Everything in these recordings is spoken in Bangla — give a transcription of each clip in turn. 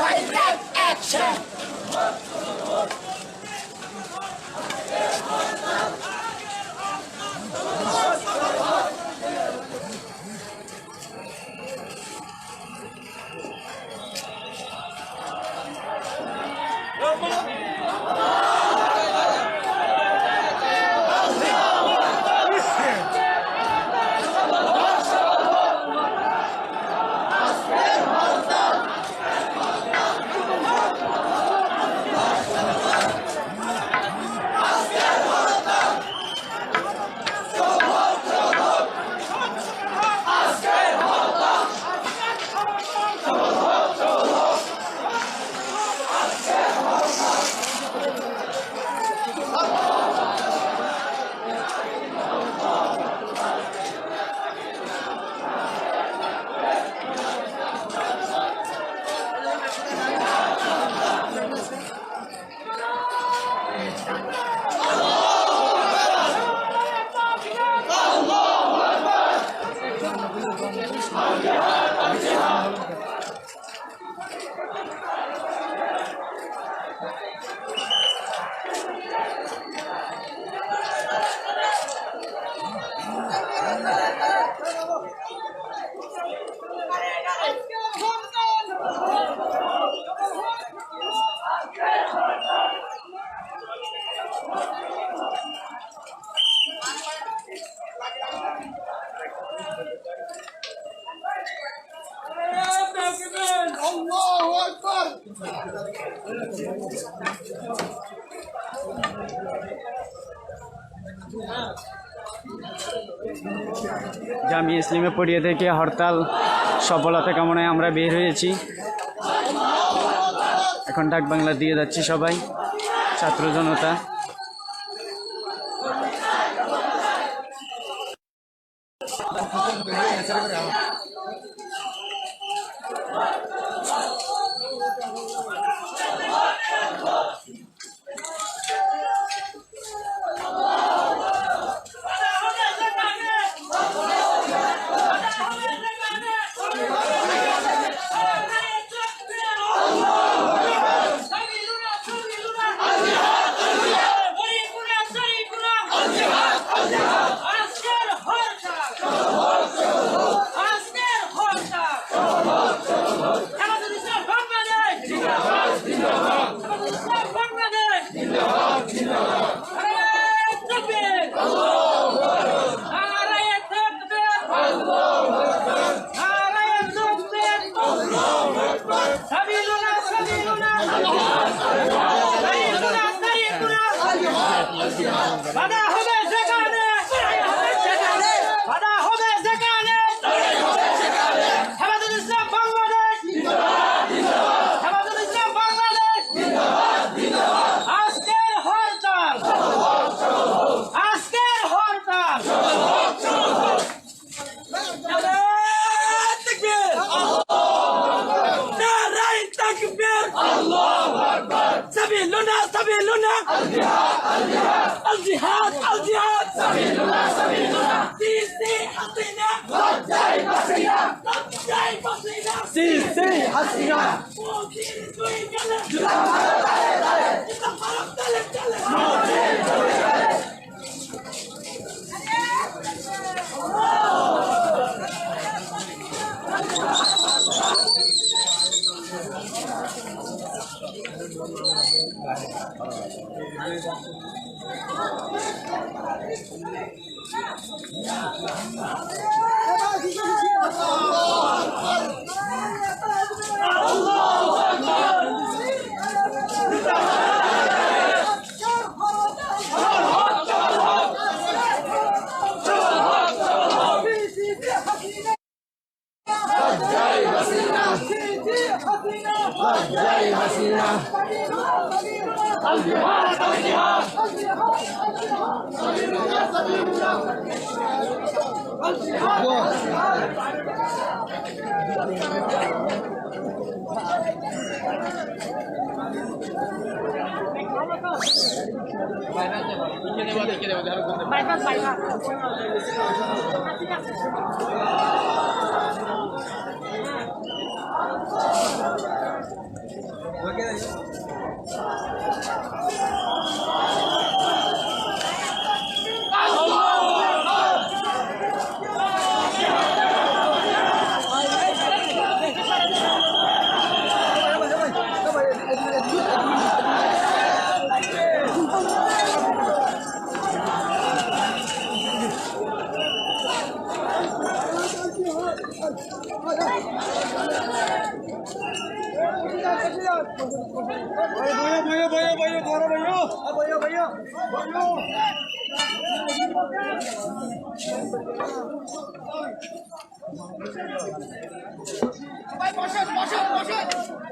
Direct action! জামিয়া ইসলামে পড়িয়ে থেকে হরতাল সফলতা কামনায় আমরা বের হয়েছি। এখন ডাক বাংলা দিয়ে যাচ্ছি সবাই, ছাত্র জনতা। سبيلنا الجهاد الجهاد سبيلنا سيسي حسينا رجعي بسينا رجعي بسينا سيسي حسينا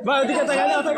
ভাই ওদিকে তাকাই না তো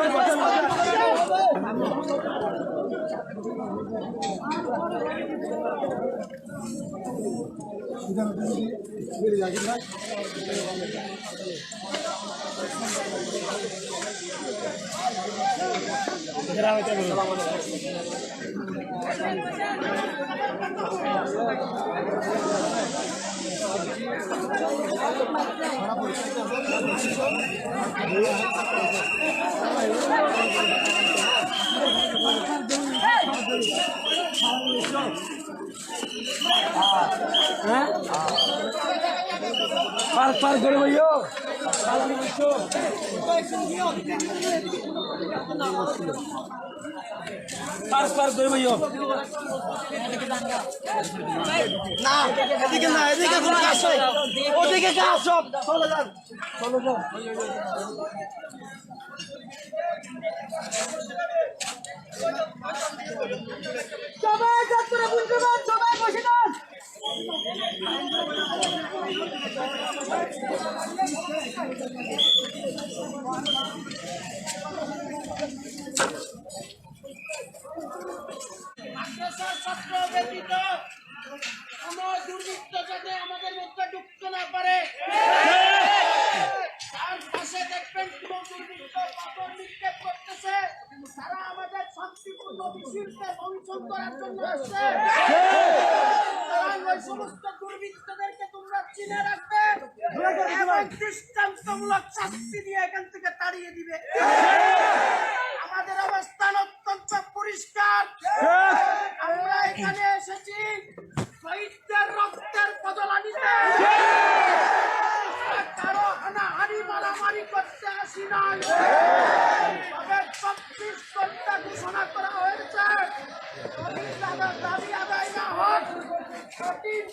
পার করে ভাইও পার করে ভাইও না এদিকে না এদিকে কোনো কাজ নাই ওদিকে কাজ সব চলে যান সবাই যাত্রা বুঝতে পার সবাই বসে যান দুর্বৃত্ত যাতে আমাদের মধ্যে ঢুকতে না পারে তার পাশে দেখবেন কোন দুর্বৃত্ত পাথর নিক্ষেপ করতেছে তারা আমাদের শান্তিপূর্ণ মিছিলকে ধ্বংস করার জন্য আসছে ওই সমস্ত দুর্বৃত্তদেরকে তোমরা চিনে রাখবে এবং দৃষ্টান্তমূলক শাস্তি দিয়ে এখান থেকে তাড়িয়ে দিবে আমাদের অবস্থান অত্যন্ত পরিষ্কার আমরা এখানে এসেছি শহীদদের রক্তের বদলা নিতে কারো হানাহানি মারামারি করতে আসি নাই তবে 24 ঘন্টা ঘোষণা করা হয়েছে দাবি আদায় না হোক কঠিন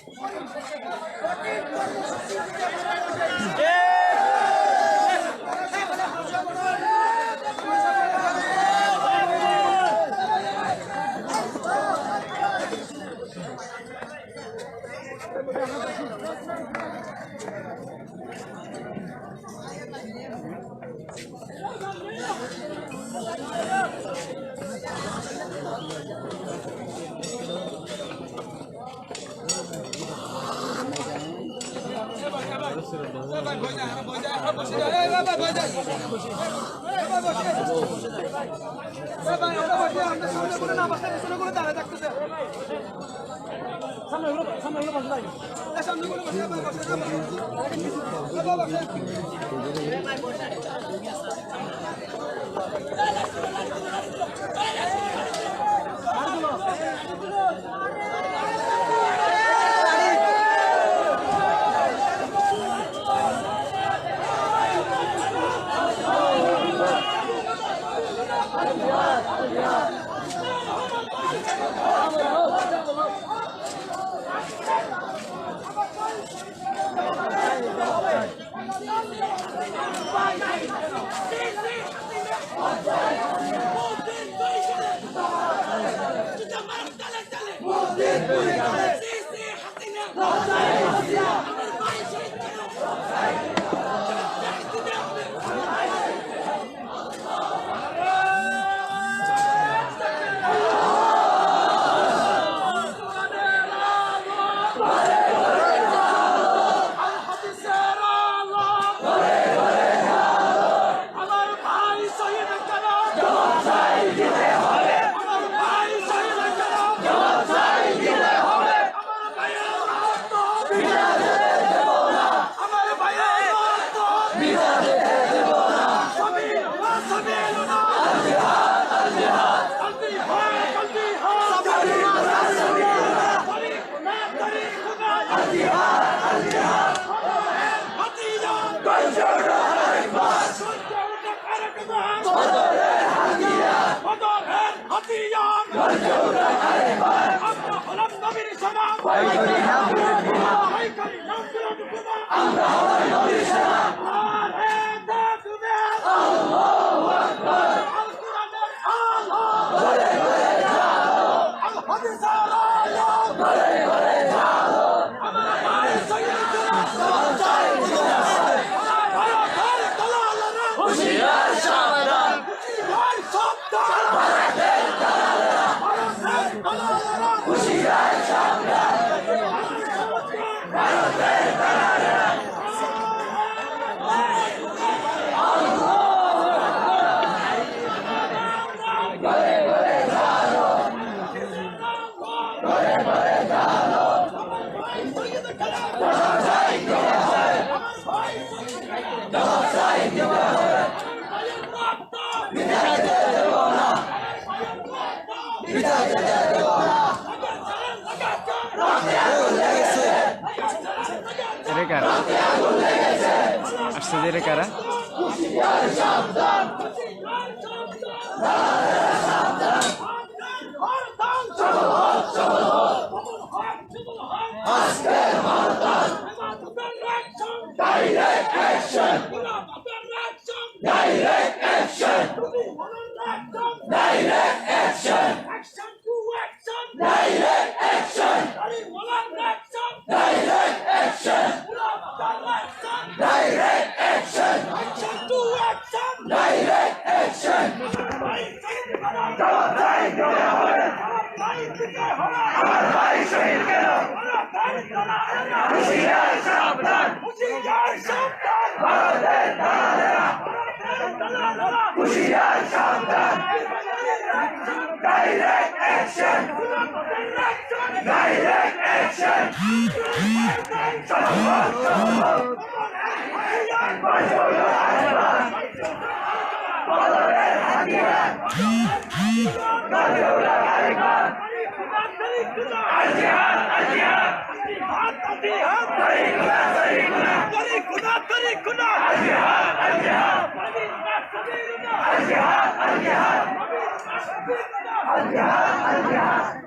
হাতিয়ার আমরা হলাম নবীর সেনা হাই করি নাম দুরুদ আমরা হলাম নবীর সেনা নারে তাকবীর আল্লাহু আকবার আল কোরআনের আলো ঘরে ঘরে জালো আল হাদিসের আলো ঘরে ঘরে জালো আমরা মায়ের সৈয়দরা চাই হুশিয়ার সাবধান হুশিয়ার সাবধান ভারতের দালালেরা ভারতের দালালেরা হুশিয়ার সাবধান ভারতের দালালেরা ঘরে ঘরে জালো ঘরে ঘরে জালো এরে কারা আসছে যে এরে কারা Direct action! Direct action! Direct action! Action to action! Direct action! Direct action! Direct action! Action to action! Direct action! আমার ভাই শহীদ গেল হুশিয়ার সাবধান হুশিয়ার সাবধান ভারতের দালালেরা হুশিয়ার সাবধান ডাইরেক্ট অ্যাকশন ডাইরেক্ট অ্যাকশন বদরের হাতিয়ার الجهاد الجهاد الجهاد طريقنا طريقنا طريقنا طريقنا الجهاد الجهاد سبيلنا الجهاد الجهاد الجهاد الجهاد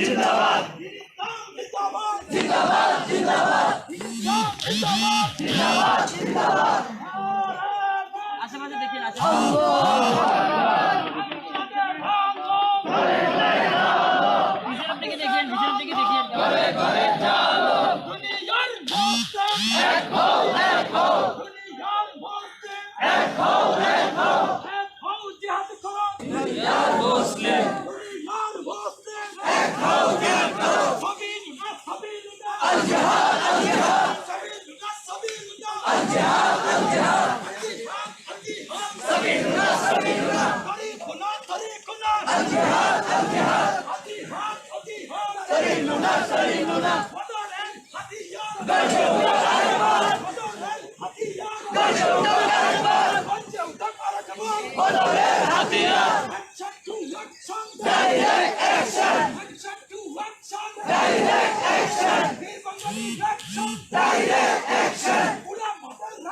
জিন্দাবাদ জিন্দাবাদ জিন্দাবাদ জিন্দাবাদ জিন্দাবাদ জিন্দাবাদ আশেপাশে দেখেন পিছনের দিকে দেখেন ঘরে ঘরে চালো দুনিয়ার মুসলিম এক হও দুনিয়ার মুসলিম এক হও জিহাদ করো দুনিয়ার মুসলিম এক হও জিহাদ করো সাবিলুল্লাহ আল জিহাদ সাবিলুল্লাহ আল জিহাদ সাবিলুল্লাহ তরিকুনা আল জিহাদ سليمنا direct action direct action direct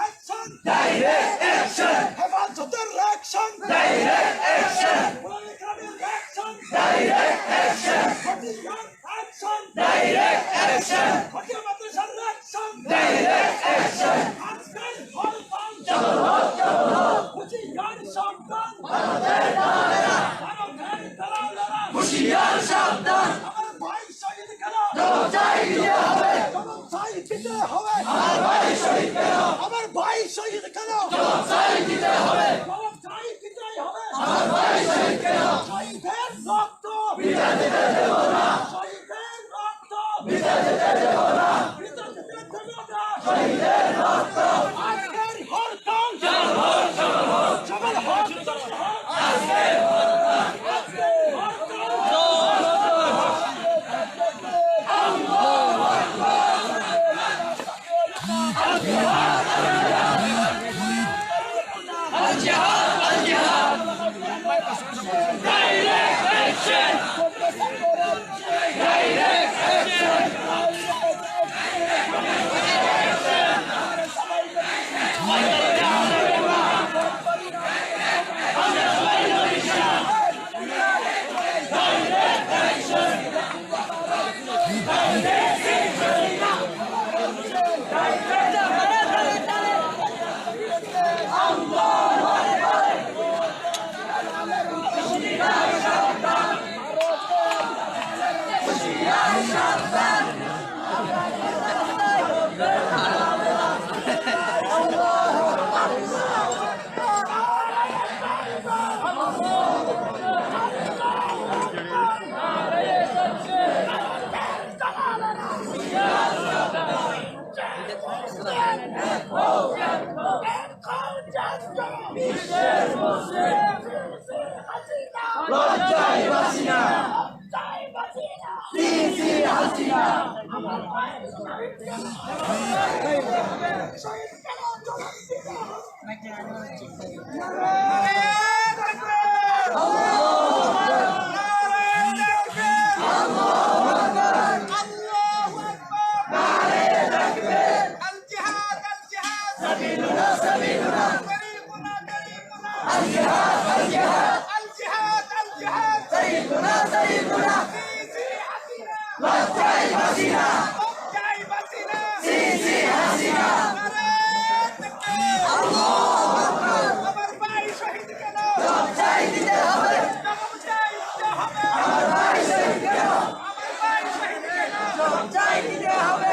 action direct action হেফাজতের action direct action direct action direct action direct action হুশিয়ার সাবধান আমার ভাই শহীদ কেন জয় দিতে হবে জয় দিতে হবে আমার ভাই শহীদ কেন আমার ভাই শহীদ কেন জয় দিতে হবে জয় দিতে হবে আমার ভাই শহীদ কেন শহীদের রক্ত বিনা দিতে দেব না শহীদের রক্ত বিনা দিতে দেব না বিনা দিতে দেব না শহীদের রক্ত আজকের হরতাল সবল হরতাল আজকের লজ্জায় বাঁচি না সিসি হাসিনা লজ্জায় বাঁচি না সিসি হাসিনা আমার ভাই শহীদ কেন জয় দিতে হবে আমার ভাই শহীদ কেন জয় দিতে হবে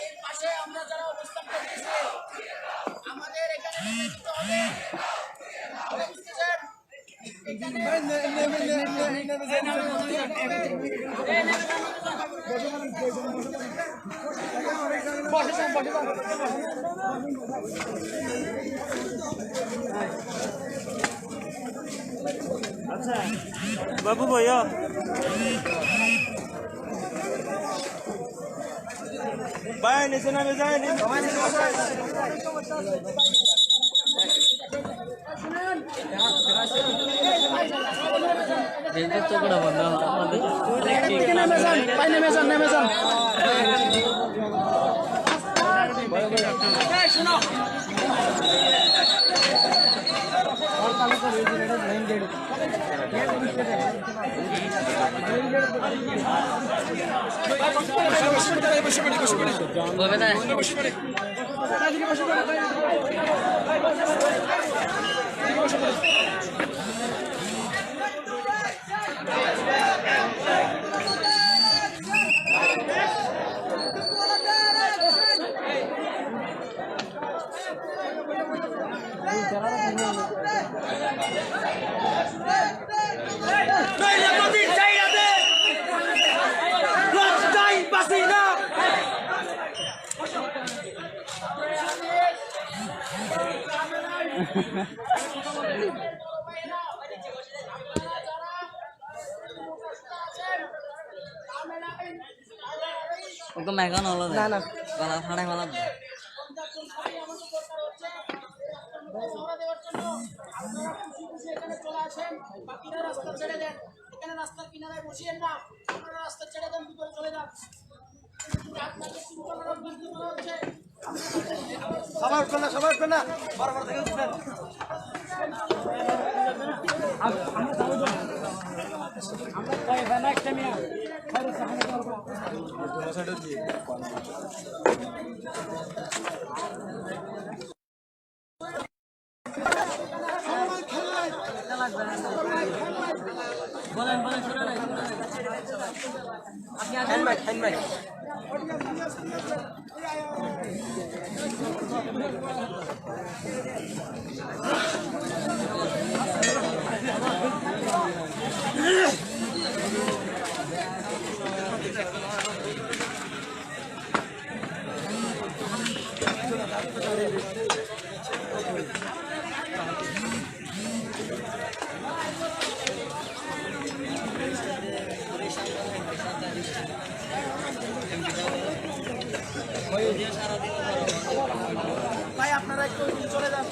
এর পাশে আমরা যারা অবস্থান করতেছি আমাদের এখানে নিয়োজিত হবে अच्छा बाबू भैया भाई नीचे ना जाए শোনো ওকে মেঘানো হলো না না গলা ফাড়াই মালা বাকিরা রাস্তা ছেড়ে দেন, এখানে রাস্তার কিনারায় বসিয়েন না, আপনারা রাস্তা ছেড়ে দেন, ভিতরে চলে যান। আপনাকে চিন্তা করার বৃদ্ধি করা হচ্ছে। সবাই উঠবেন না বারবার থেকে উঠবেন। বলেন বলেন শুনে নাই আপনি আসেন ভাই আপনারা একটু চলে যান।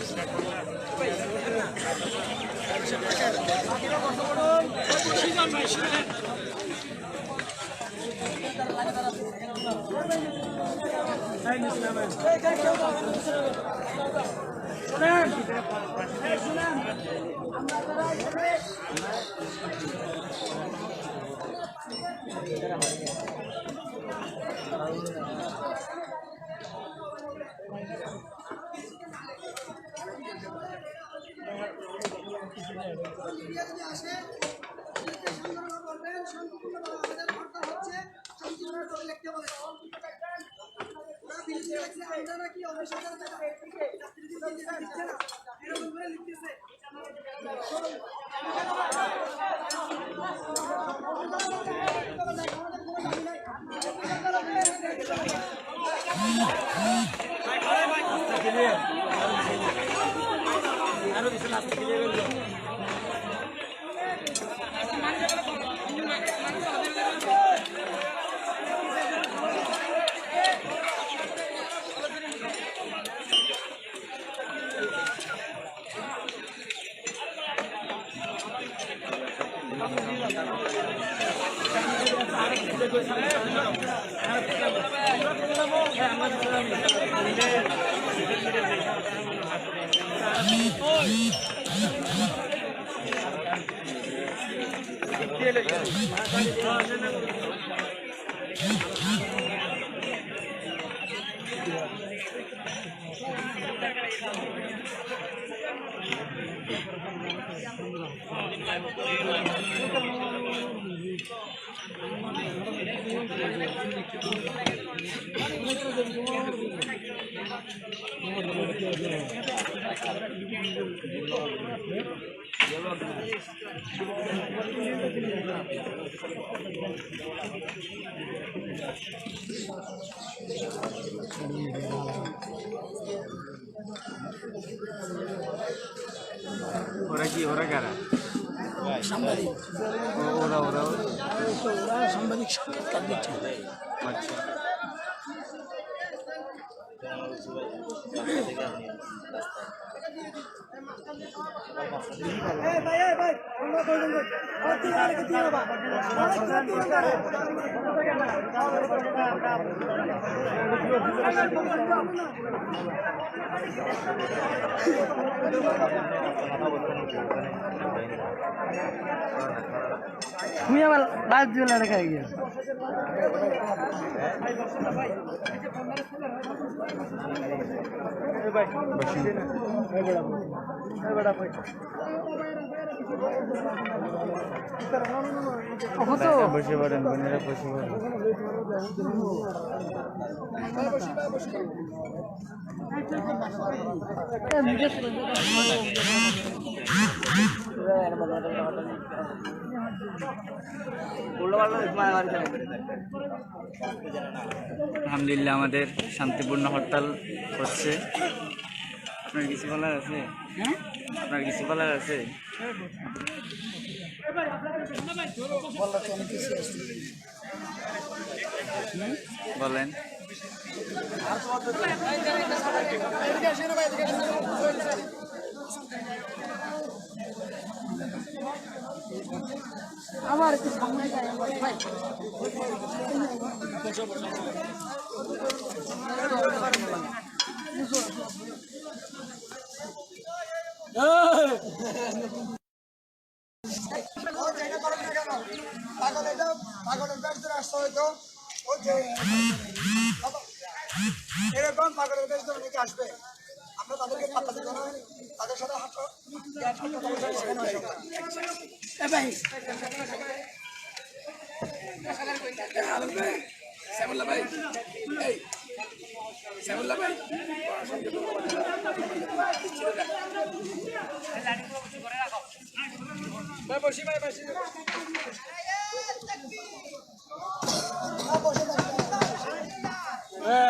ওরা কি ওরা কারা ওরা ওরা সাংবাদিক সাক্ষাৎকার দিচ্ছে। আচ্ছা ভাই তুমি আবার লাইভ দিয়ে লেখা গিয়ে বসে পড়েন বোনেরা, বসে পড়েন। আলহামদুলিল্লাহ আমাদের শান্তিপূর্ণ হরতাল হচ্ছে। আপনার কিছু বলার আছে? আপনার কিছু বলার আছে? বলেন। আমার একটু সামনে ভাই এরকম পাগলের বেশ অনেকে আসবে, আমরা তাদেরকে পাত্তা দেবো না, তাদের সাথে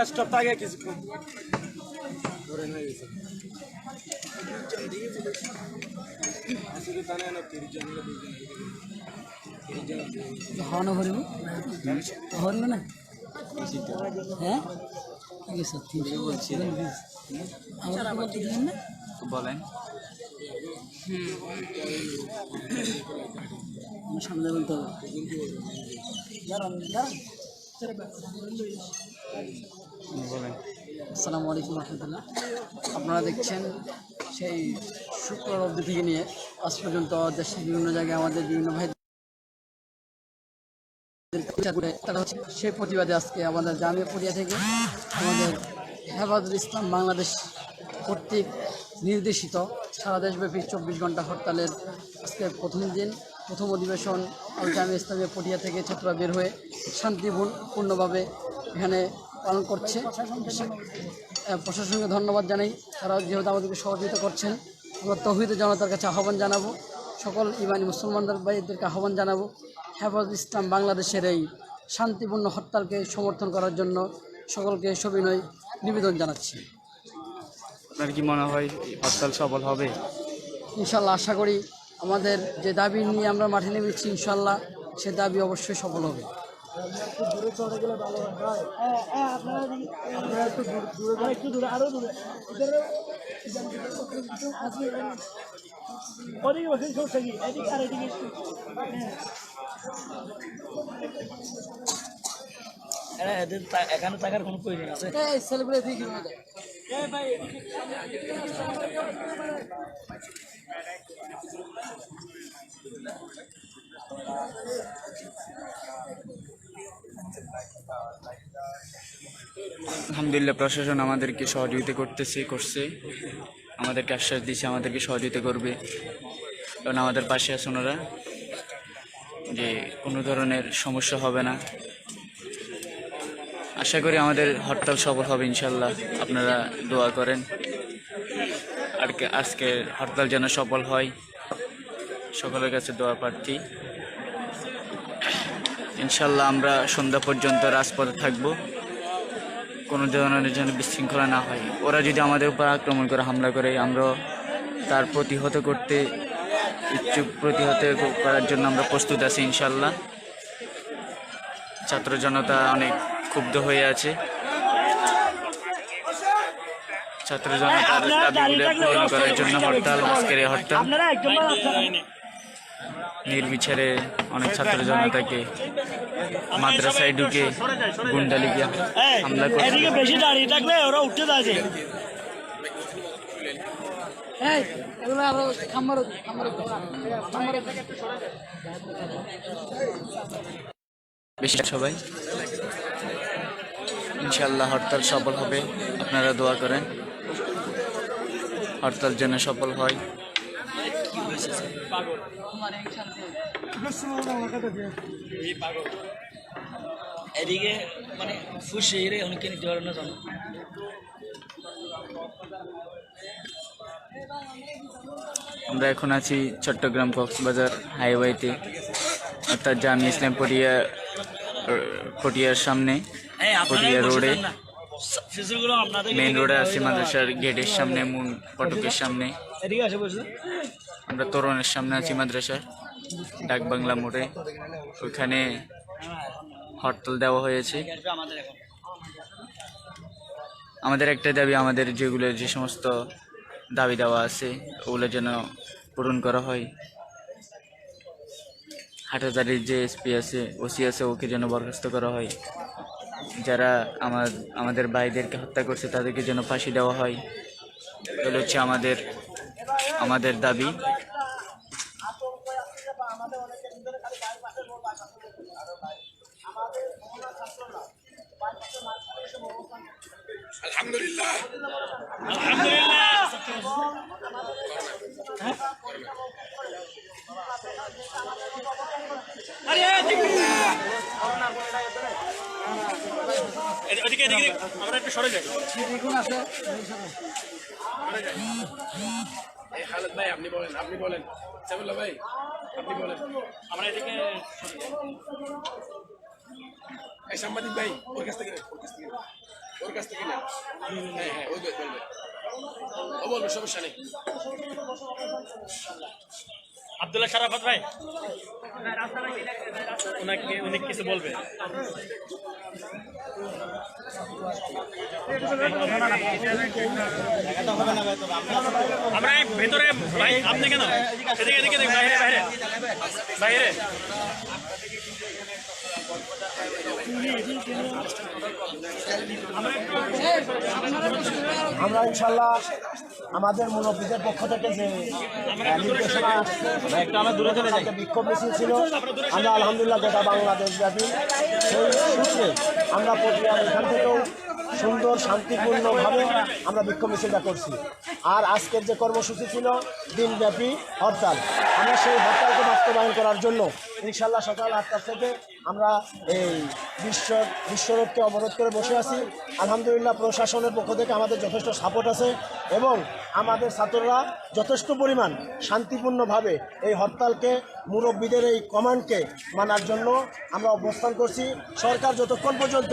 স্টপ থাকে কিছুক্ষণ খাওয়ানো ভরিব ভরবে না হ্যাঁ সত্যি আমার বলতে দিলেন না বলেন। আমার সামনে বলতে হবে বলেন। আসসালামু আলাইকুম রহমতুল্লাহ। আপনারা দেখছেন সেই শুক্রবার অবধি থেকে নিয়ে আজ পর্যন্ত দেশের বিভিন্ন জায়গায় আমাদের বিভিন্ন ভাই তারা হচ্ছে সেই প্রতিবাদে আজকে আমাদের জামিয়া পড়িয়া থেকে আমাদের হেফাজতুল ইসলাম বাংলাদেশ কর্তৃক নির্দেশিত সারা দেশব্যাপী 24 ঘন্টা হরতালের আজকে প্রথম দিন, প্রথম অধিবেশন আল জামিয়া ইসলামিয়া পটিয়া থেকে ছাত্ররা বের হয়ে শান্তিপূর্ণভাবে এখানে পালন করছে। প্রশাসনকে ধন্যবাদ জানাই, তারা যেহেতু আমাদেরকে সহযোগিতা করছেন। আমরা তৌহিদ জনতার কাছে আহ্বান জানাবো, সকল ইমানি মুসলমানদের ভাইদেরকে আহ্বান জানাবো হেফাজতুল ইসলাম বাংলাদেশের এই শান্তিপূর্ণ হরতালকে সমর্থন করার জন্য সকলকে সবিনয় নিবেদন জানাচ্ছি। আপনার কি মনে হয় হরতাল সফল হবে? ইনশাল্লাহ আশা করি আমাদের যে দাবি নিয়ে আমরা মাঠে নেমেছি ইনশাল্লাহ সে দাবি অবশ্যই সফল হবে। ওদিকে বসে সমস্যা কি এদিকে আর এদিকে এখানে টাকার কোনো প্রয়োজন আছে? আলহামদুলিল্লাহ প্রশাসন আমাদেরকে সহযোগিতা করছে, আমাদেরকে আশ্বাস দিচ্ছে আমাদেরকে সহযোগিতা করবে, কারণ আমাদের পাশে আছে ওনারা, যে কোনো ধরনের সমস্যা হবে না। আশা করি আমাদের হরতাল সফল হবে ইনশাল্লাহ। আপনারা দোয়া করেন আর আজকের হরতাল যেন সফল হয়, সকলের কাছে দোয়া প্রার্থী। ইনশাল্লাহ আমরা সন্ধ্যা পর্যন্ত রাজপথে থাকব, কোনো ধরনের যেন বিশৃঙ্খলা না হয়। ওরা যদি আমাদের উপর আক্রমণ করে হামলা করে, আমরা তার প্রতিহত করার জন্য আমরা প্রস্তুত আছি ইনশাল্লাহ। ছাত্র জনতা অনেক ক্ষুব্ধ হয়ে আছে, ছাত্র জনতার দাবিগুলো পূরণ করার জন্য হরতাল, আজকের এই হরতাল নির্বিচারে অনেক ছাত্র জনতাকে মাদ্রাসায় ঢুকে গুন্ডালিকে হামলা করছে। এদিকে বেশি দাঁড়িয়ে থাকলে ওরা উঠতে যাচ্ছে। এই এগুলো আরো খাম্বার বেশি সবাই ইনশাল্লাহ হরতাল সফল হবে, আপনারা দোয়া করেন হরতাল যেন সফল হয়। এদিকে মানে ফুসে এরে অনেকে নিতে পারে না জানো। আমরা এখন আছি চট্টগ্রাম কক্সবাজার হাইওয়েতে, অর্থাৎ জামি ইসলাম পটিয়ার সামনে, পটিয়া রোডে মেইন রোডে আছি, মাদ্রাসার গেটের সামনে, মূল ফটকের সামনে। এদিকে আসে বসে আমরা তোরণের সামনে আছি মাদ্রাসার, ডাক বাংলা মোড়ে। ওইখানে হরতাল দেওয়া হয়েছে। আমাদের একটা দাবি, আমাদের যেগুলো যে সমস্ত দাবি দেওয়া আছে ওগুলো যেন পূরণ করা হয়। হাটাজারির যে এসপি আছে, ওসি আছে, ওকে যেন বরখাস্ত করা হয়। যারা আমাদের ভাইদেরকে হত্যা করছে তাদেরকে যেন ফাঁসি দেওয়া হয়। এগুলো হচ্ছে আমাদের দাবি। আমরা একটু সরে যাই। খালেদ ভাই আপনি বলেন সাবিল্লাহ ভাই আপনি বলেন। আমরা এদিকে এই সাংবাদিক ভাই ওর কাছ থেকে না। হ্যাঁ ওই বলবে ও বলবে, সমস্যা নেই। আব্দুল্লাহ শারাফত ভাই উনি কিছু বলবে। আমরা এই ভেতরে ভাই, আপনি কেন এদিকে বাইরে আমরা ইনশাল্লাহ আমাদের মুরব্বীদের পক্ষ থেকে যে নির্দেশনা আসছে, বিক্ষোভ মিছিল ছিল, আমরা আলহামদুলিল্লাহ গোটা বাংলাদেশ ব্যাপী সেই সূত্রে আমরা পটিয়ার এখান থেকেও সুন্দর শান্তিপূর্ণভাবে আমরা বিক্ষোভ মিছিলটা করছি। আর আজকের যে কর্মসূচি ছিল দিনব্যাপী হরতাল, আমরা সেই হরতালকে বাস্তবায়ন করার জন্য ইনশাল্লাহ সকাল 8টা থেকে আমরা এই বিশ্বরোডকে অবরোধ করে বসে আছি। আলহামদুলিল্লাহ প্রশাসনের পক্ষ থেকে আমাদের যথেষ্ট সাপোর্ট আছে এবং আমাদের ছাত্ররা যথেষ্ট পরিমাণ শান্তিপূর্ণভাবে এই হরতালকে, মুরব্বীদের এই কমান্ডকে মানার জন্য আমরা অবস্থান করছি। সরকার যতক্ষণ পর্যন্ত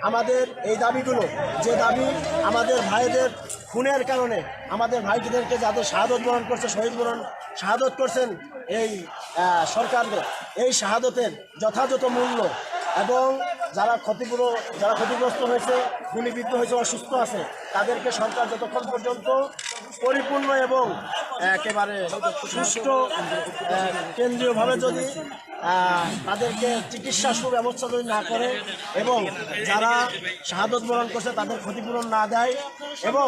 আমাদের এই দাবিগুলো, যে দাবি আমাদের ভাইদের খুনের কারণে আমাদের ভাইদেরকে যাদের শাহাদত বরণ করছে, শাহাদত করছেন এই সরকারদের, এই শাহাদতের যথাযথ মূল্য এবং যারা ক্ষতিগ্রস্ত হয়েছে, গুলিবিদ্ধ হয়েছে, অসুস্থ আছে, তাদেরকে সরকার যতক্ষণ পর্যন্ত পরিপূর্ণ এবং একেবারে সুষ্ঠু কেন্দ্রীয়ভাবে যদি তাদেরকে চিকিৎসা সুব্যবস্থা যদি না করে এবং যারা শাহাদত বরণ করছে তাদের ক্ষতিপূরণ না দেয় এবং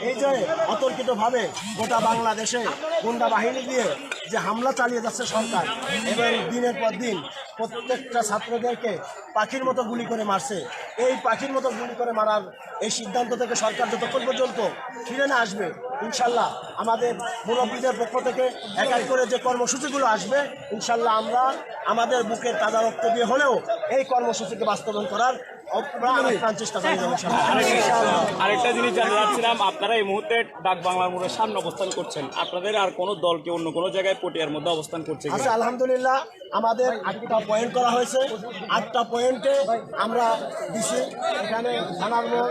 এই যে অতর্কিতভাবে গোটা বাংলাদেশে গুন্ডা বাহিনী দিয়ে যে হামলা চালিয়ে যাচ্ছে সরকার এবং দিনের পর দিন প্রত্যেকটা ছাত্রদেরকে পাখির মতো গুলি করে মারছে, এই পাখির মতো গুলি করে মারার এই সিদ্ধান্ত থেকে সরকার যতক্ষণ পর্যন্ত ফিরে না আসবে, ইনশাল্লাহ আমাদের মুরব্বীদের পক্ষ থেকে এক এক করে যে কর্মসূচিগুলো আসবে, ইনশাল্লাহ আমরা আমাদের বুকের তাজা রক্ত দিয়ে হলেও এই কর্মসূচিকে বাস্তবায়ন করার চেষ্টা করি। আরেকটা জিনিস জানতে চাচ্ছিলাম, আপনারা এই মুহূর্তে ডাক বাংলার মোড়ের সামনে অবস্থান করছেন, আপনাদের আর কোনো দলকে অন্য কোনো জায়গায় পটিয়ার মধ্যে অবস্থান করছে? আচ্ছা, আলহামদুলিল্লাহ আমাদের 8টা পয়েন্ট করা হয়েছে। 8টা পয়েন্টে আমরা দিছি, এখানে থানার মোড়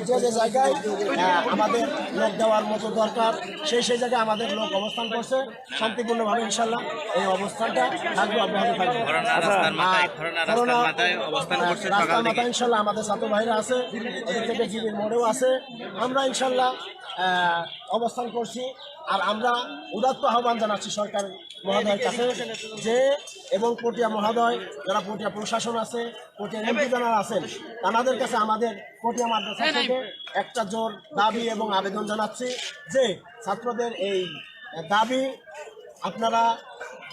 যে জায়গায় আমাদের লোক দেওয়ার মতো দরকার সেই জায়গায় আমাদের লোক অবস্থান করছে শান্তিপূর্ণভাবে। ইনশাল্লাহ এই অবস্থানটা থাকবে, অব্যাহত থাকবে। রাস্তার মাথায় ইনশাল্লাহ আমাদের ছাত্র ভাইরা আছে, এদিক থেকে জিবির মোড়েও আছে। আমরা ইনশাল্লাহ অবস্থান করছি। আর আমরা উদাত্ত আহ্বান জানাচ্ছি সরকার মহোদয়ের কাছে যে এবং পটিয়া মহোদয়, যারা পটিয়া প্রশাসন আছে, পটিয়া এমপি যারা আছেন, তাদের কাছে আমাদের পটিয়া মাদ্রাসা থেকে একটা জোর দাবি এবং আবেদন জানাচ্ছি যে ছাত্রদের এই দাবি আপনারা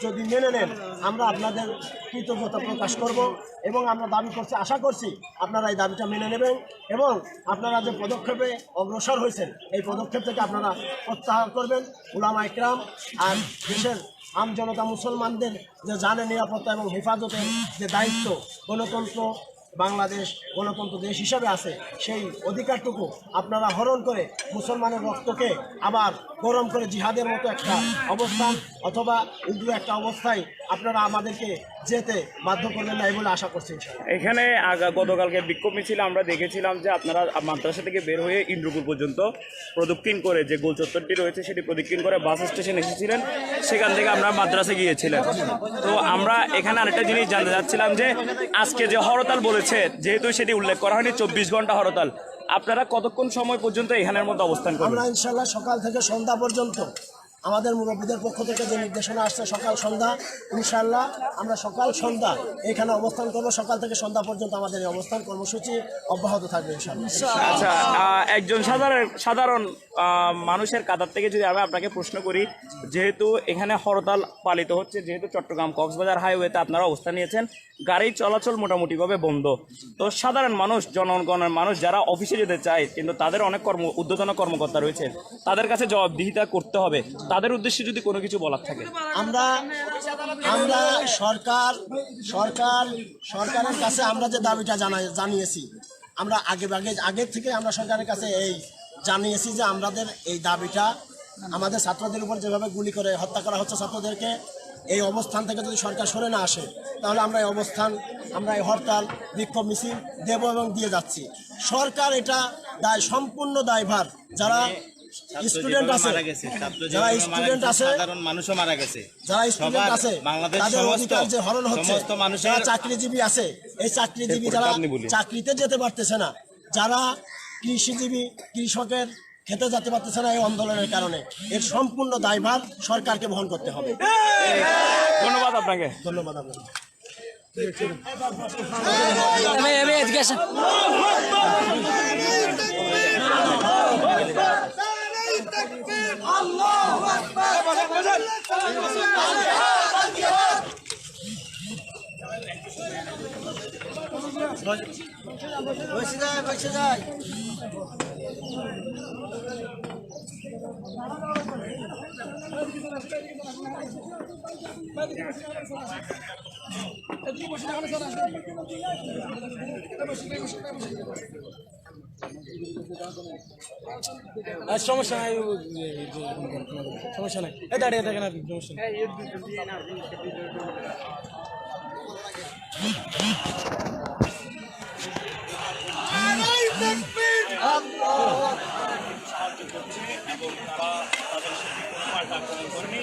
যদি মেনে নেন, আমরা আপনাদের কৃতজ্ঞতা প্রকাশ করব এবং আমরা দাবি করছি, আশা করছি আপনারা এই দাবিটা মেনে নেবেন এবং আপনারা যে পদক্ষেপে অগ্রসর হয়েছেন এই পদক্ষেপ থেকে আপনারা প্রত্যাহার করবেন। উলামা ইকরাম আর দেশের আম জনতা মুসলমানদের যে জানের নিরাপত্তা এবং হেফাজতের যে দায়িত্ব গণতন্ত্র বাংলাদেশ গণতন্ত্র দেশ হিসাবে আছে, সেই অধিকারটুকু আপনারা হরণ করে মুসলমানের রক্তকে আবার গরম করে জিহাদের মতো একটা অবস্থান অথবা উগ্র একটা অবস্থায় আপনারা আমাদেরকে যেতে বাধ্য করবেন না, এই বলে আশা করছি। এখানে গতকালকে বিক্ষোভ মিছিল আমরা দেখেছিলাম যে আপনারা মাদ্রাসা থেকে বের হয়ে ইন্দ্রপুর পর্যন্ত প্রদক্ষিণ করে যে গোল চত্বরটি রয়েছে সেটি প্রদক্ষিণ করে বাস স্টেশন এসেছিলেন, সেখান থেকে আমরা মাদ্রাসা গিয়েছিলেন। তো আমরা এখানে আরেকটা জিনিস জানতে চাচ্ছিলাম যে আজকে যে হরতাল বলেছে, যেহেতু সেটি উল্লেখ করা হয়নি 24 ঘন্টা হরতাল, আপনারা কতক্ষণ সময় পর্যন্ত এখানের মধ্যে অবস্থান করবেন? আমরা ইনশাল্লাহ সকাল থেকে সন্ধ্যা পর্যন্ত আমাদের মুরব্বীদের পক্ষ থেকে যে নির্দেশনা আসছে সকাল সন্ধ্যা, ইনশাল্লাহ আমরা সকাল সন্ধ্যা এখানে অবস্থান করবো। সকাল থেকে সন্ধ্যা পর্যন্ত আমাদের এই অবস্থান কর্মসূচি অব্যাহত থাকবে ইনশাল্লাহ। আচ্ছা, একজন সাধারণ মানুষের কাতার থেকে যদি আমি আপনাকে প্রশ্ন করি, যেহেতু এখানে হরতাল পালিত হচ্ছে, যেহেতু চট্টগ্রাম কক্সবাজার হাইওয়েতে আপনারা অবস্থান নিয়েছেন, গাড়ি চলাচল মোটামুটিভাবে বন্ধ, তো সাধারণ মানুষ, জনগণের মানুষ যারা অফিসে যেতে চায় কিন্তু তাদের অনেক ঊর্ধ্বতন কর্মকর্তা রয়েছে, তাদের কাছে জবাবদিহিতা করতে হবে, তাদের উদ্দেশ্যে যদি কোনো কিছু বলার থাকে। আমরা সরকারের কাছে আমরা যে দাবিটা জানিয়েছি, আমরা আগে থেকে আমরা সরকারের কাছে এই জানিয়েছি যে আমাদের এই দাবিটা, আমাদের ছাত্রদের উপর যেভাবে গুলি করে হত্যা করা হচ্ছে ছাত্রদেরকে, এই অবস্থান থেকে যদি সরকার সরে না আসে তাহলে আমরা এই হরতাল বিক্ষোভ মিছিল দেব এবং দিয়ে যাচ্ছি। সরকার এটা সম্পূর্ণ দায়ভার, যারা স্টুডেন্ট আছে, সাধারণ মানুষও মারা গেছে, যারা স্টুডেন্ট আছে তাদের অধিকার যে হরণ হচ্ছে, যারা চাকরিজীবী আছে এই চাকরিজীবী যারা চাকরিতে যেতে পারতেছে না, যারা কৃষিজীবী কৃষকের খেতে যেতে পারতেছে না এই আন্দোলনের কারণে, এর সম্পূর্ণ দায়ভার সরকারকে বহন করতে হবে। ধন্যবাদ আপনাকে। ধন্যবাদ আপনাকে। বসে যায় সমস্যা নাই, সমস্যা নাই, দাঁড়িয়ে থাকেন আপনি, সমস্যা নাই। সাহায্য করছে এবং তারা তাদের সাথে কোনো পাল্টা আক্রমণ করেনি,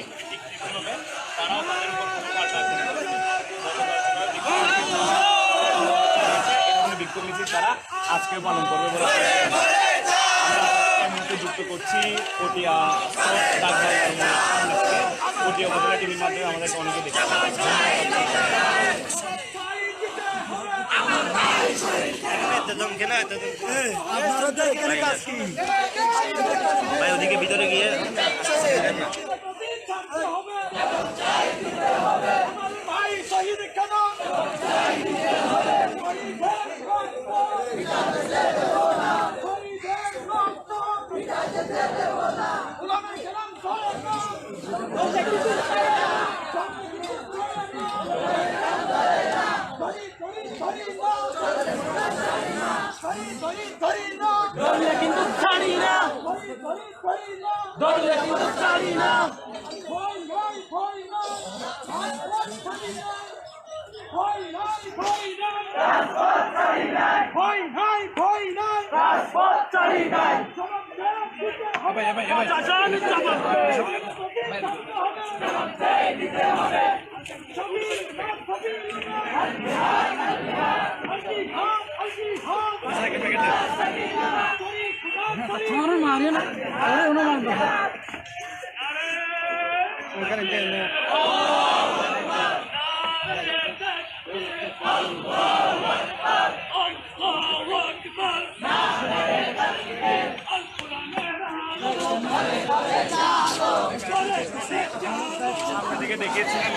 তারাও তাদের উপর কোনো পাল্টা আক্রমণ করেনি। বিক্ষোভ মিছিল তারা আজকে পালন করবে বলে আমরা এই মুহূর্তে যুক্ত করছি পটিয়া পটিয়া উপজেলা টিভির মাধ্যমে আমাদেরকে অনেকে দেখতে ভাই ওদিকে ভিতরে গিয়ে কিন্তু ছাড়ি না, কিন্তু ছাড়ি না। দিকে দেখিয়েছিলেন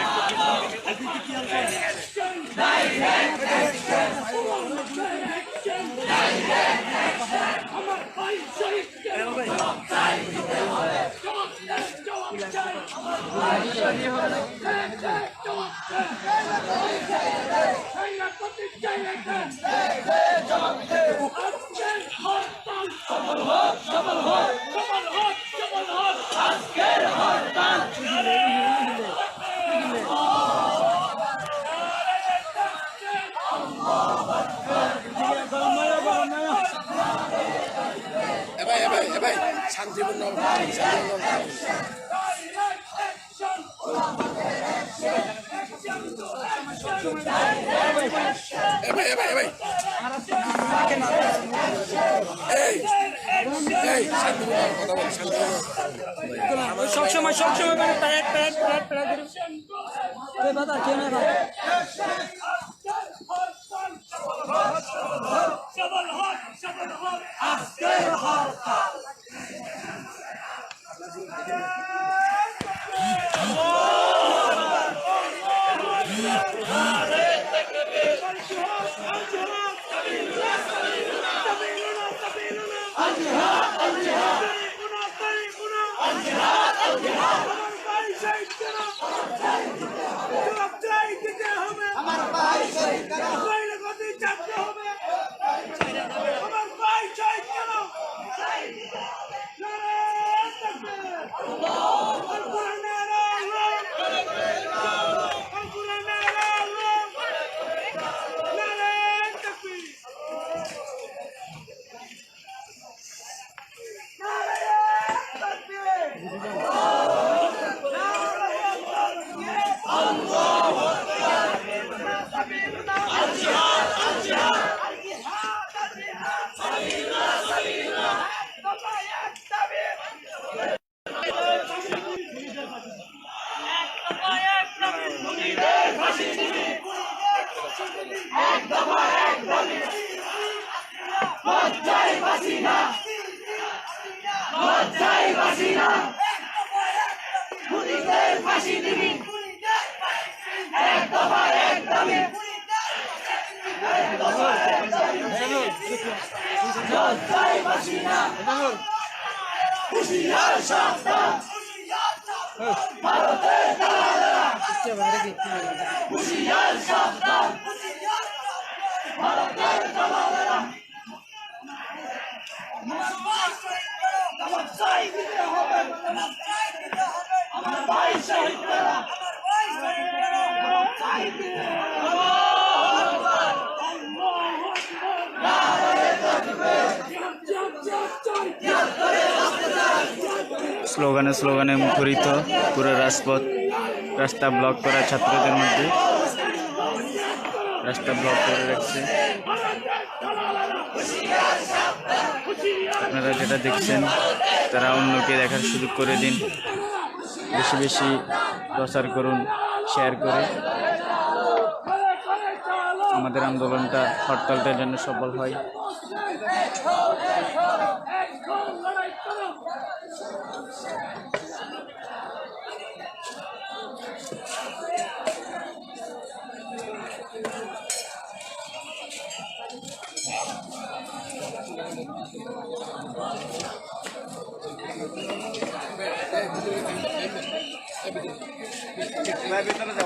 সবসময় স্লোগানে স্লোগানে মুখরিত পুরো রাজপথ, রাস্তা ব্লক করা ছাত্রদের মধ্যে রাস্তা ব্লক করে রাখছে। আপনারা যেটা দেখছেন তারা অন্যকে দেখার সুযোগ করে দিন, বেশি বেশি প্রচার করুন, শেয়ার করে আমাদের আন্দোলনটা, হরতালটা যেন সফল হয়।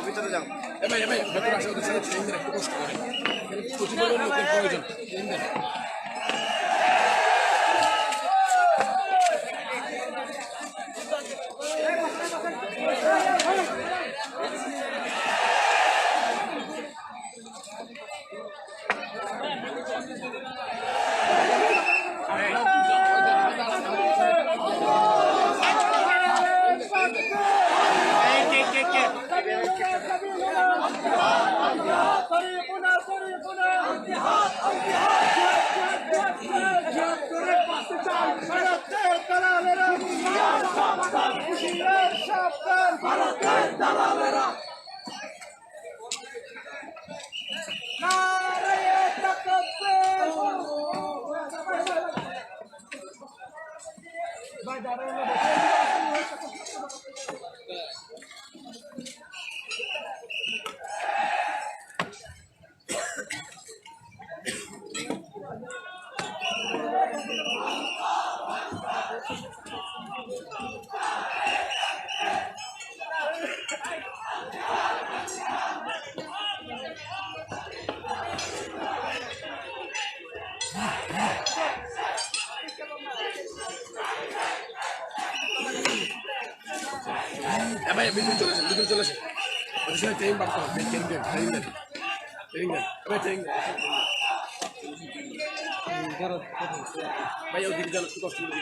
ভিতরে যাও Sorry, ভাই ভিতরে চলে আসেন, ভিতরে চলে আসেন। ওদের সঙ্গে ট্রেনিং পাঠ করো, ট্রেনিং দেন, ট্রেনিং দেন, ট্রেনিং দেন, ভাই ট্রেনিং দেন। ভাই ওদিকে যান, একটু কষ্ট করে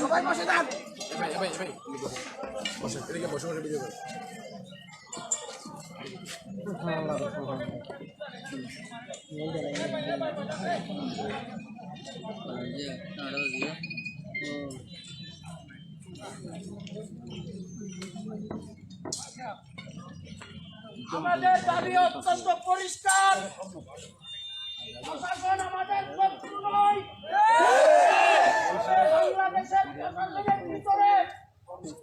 সবাই বসে যান। ভাই ভাই ভাই বসেন, এদিকে বসে বসে ভিডিও করেন। আমাদের দাবি অত্যন্ত পরিষ্কার, প্রশাসন আমাদের শত্রু নয়। বাংলাদেশের প্রশাসনের ভিতরে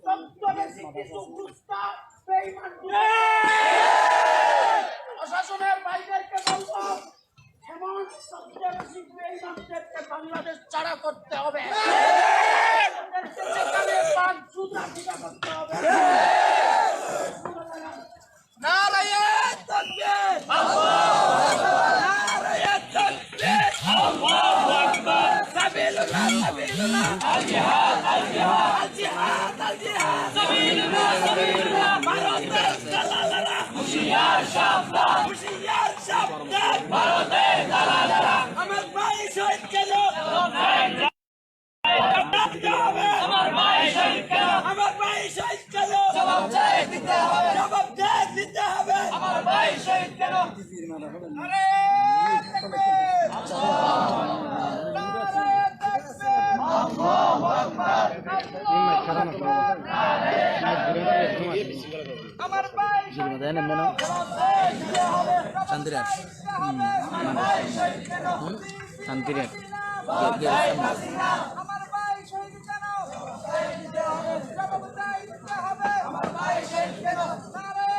তত্ত্ববেশী কিছু দুষ্টা বেঈমান প্রশাসনের বাইরেকে বলবো, এমন তত্ত্ববেশী বেঈমানদেরকে বাংলাদেশ ছাড়া করতে হবে। সেখানে পান সুদ রাখিকা করতে হবে। আমার ভাই শহীদ কেন আমার ভাই শান্তির আমার ভাই শহীদ কেন জবাব দিতে হবে আমার ভাই শহীদ কেন নারে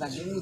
তাকবীর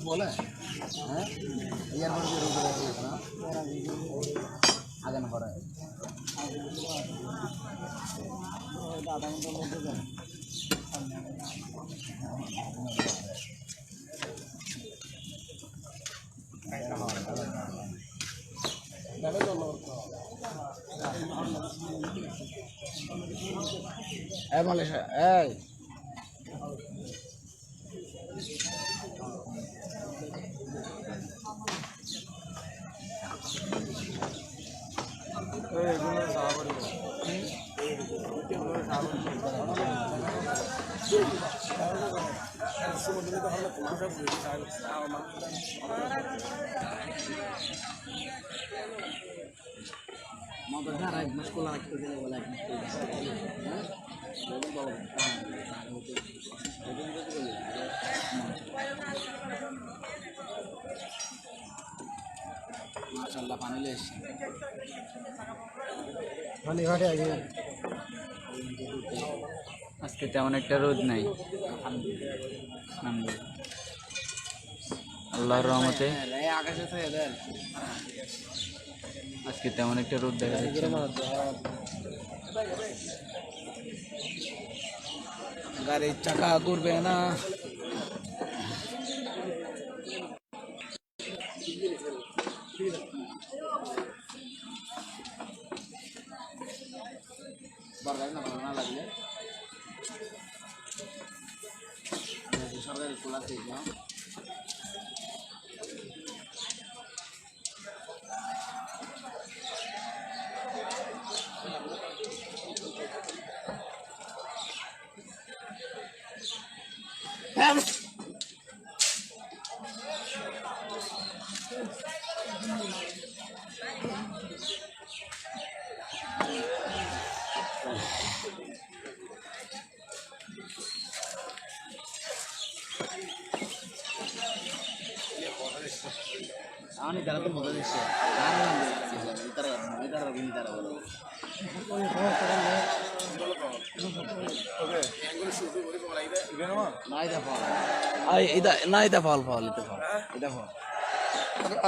আজকে তেমন একটা রোদ নাই, আল্লাহর রহমতে আজকে তেমন একটা রোদ দেখা যাচ্ছে না। গাড়ির চাকা ঘুরবে না। সরকারি না ভালো না লাগলে সরকারি খোলা থেকে Ani তারা তো মজা দিচ্ছে এটা ফল ফল এটা ফল এটা ফল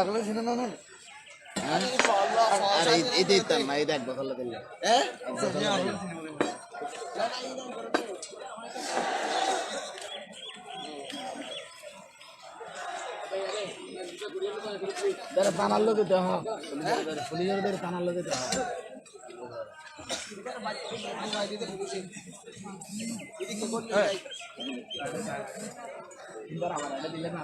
আগলে শুনে না না আরে এই দিতাম না এই দেখ বদল দিলে হ্যাঁ দাঁড়া টানার লোকে দেওয়া হয় পুলিশের টানার লোকে দেওয়া হয় আমার এটা দিলে না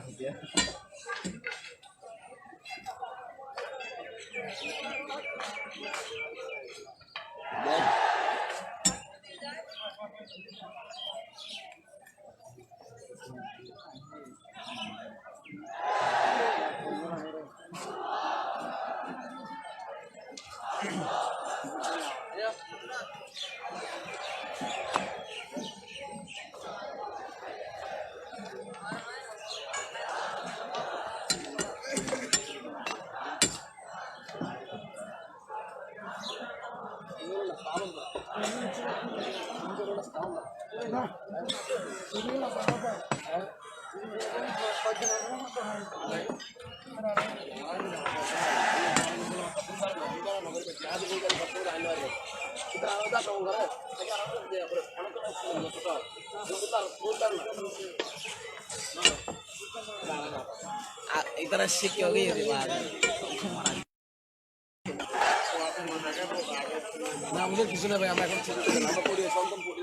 इधर शिक्के हो गई না আমাদের কিছু না ভাই আমরা এখন আমরা পড়ি সন্তান পড়ি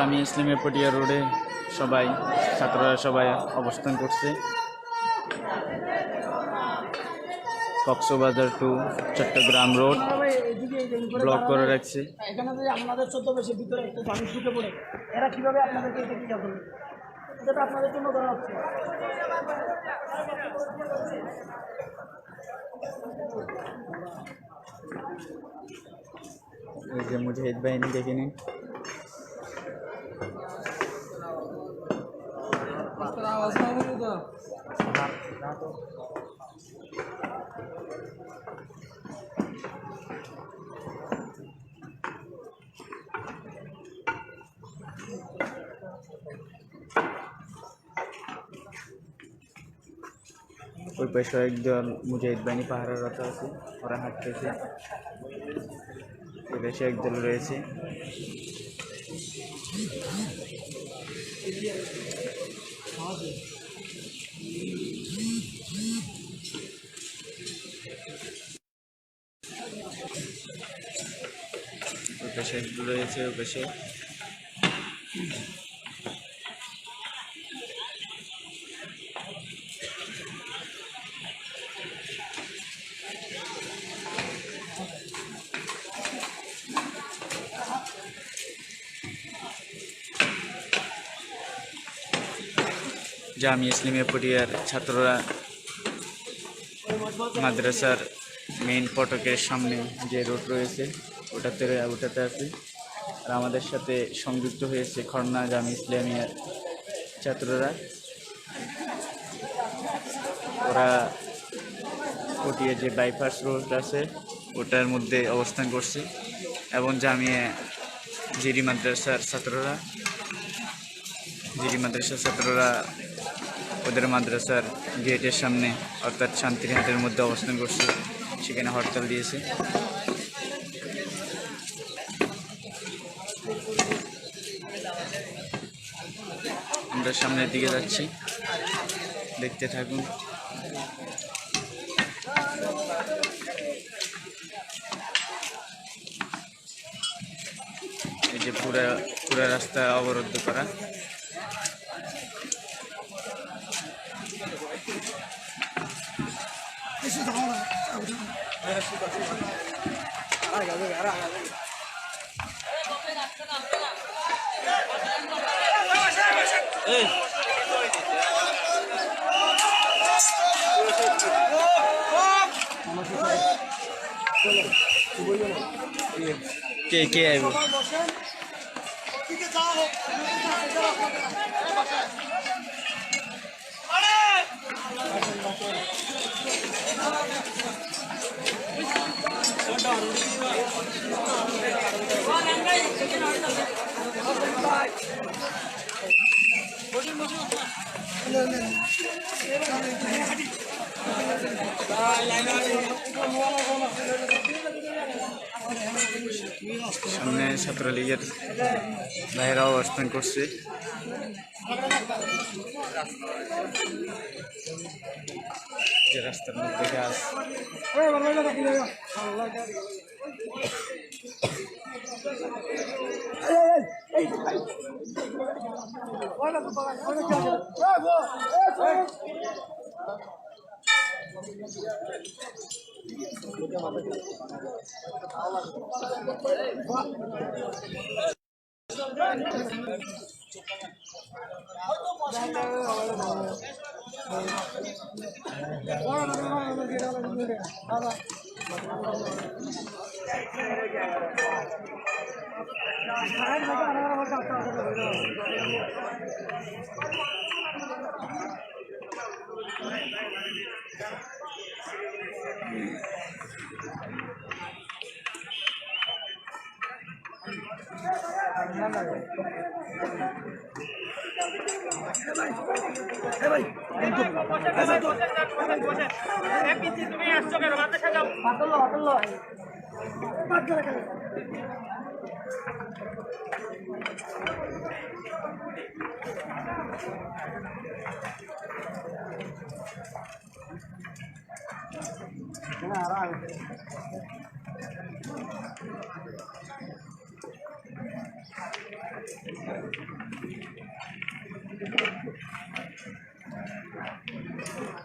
জামিয়া ইসলামিয়া পটিয়া রোডে সবাই ছাত্ররা সবাই অবস্থান করছে। Cox's Bazar to Chittagong road block করে রাখছে। এখানে যে আপনাদের 14 বেশি ভিতরে একটা মানুষ ঢুকে পড়ে, এরা কিভাবে আপনাদেরকে এটা কি করবে? এটা আপনাদের জন্য করা হচ্ছে। এই যে মুজাহিদ বাহিনী দেখে নিন। ওই পাশে একদল মুজাহিদ বাহিনী পাহারারত আছে, ওরা হাঁটতেছে। ওই পাশে একদল রয়েছে। ওই পাশে একদল রয়েছে, ওই পাশে জামিয়া ইসলামিয়া পটিয়ার ছাত্ররা মাদ্রাসার মেইন ফটকের সামনে যে রোড রয়েছে ওটাতে আছে। আর আমাদের সাথে সংযুক্ত হয়েছে খড়না জামিয়া ইসলামিয়ার ছাত্ররা। ওরা পটিয়া যে বাইপাস রোড আছে ওটার মধ্যে অবস্থান করছে এবং জামিয়া জিরি মাদ্রাসার ছাত্ররা ওদের মাদ্রাসার গেটের সামনে অর্থাৎ শান্তিরহাটের মধ্যে অবস্থান করছে, সেখানে হরতাল দিয়েছে। আমরা সামনের দিকে যাচ্ছি, দেখতে থাকুন। এই যে পুরা রাস্তা অবরুদ্ধ করা। কে আইব? সামনে ছাত্রলীগের ভাইয়েরা অবস্থান করছে। যে রাস্তার মধ্যে গাছ।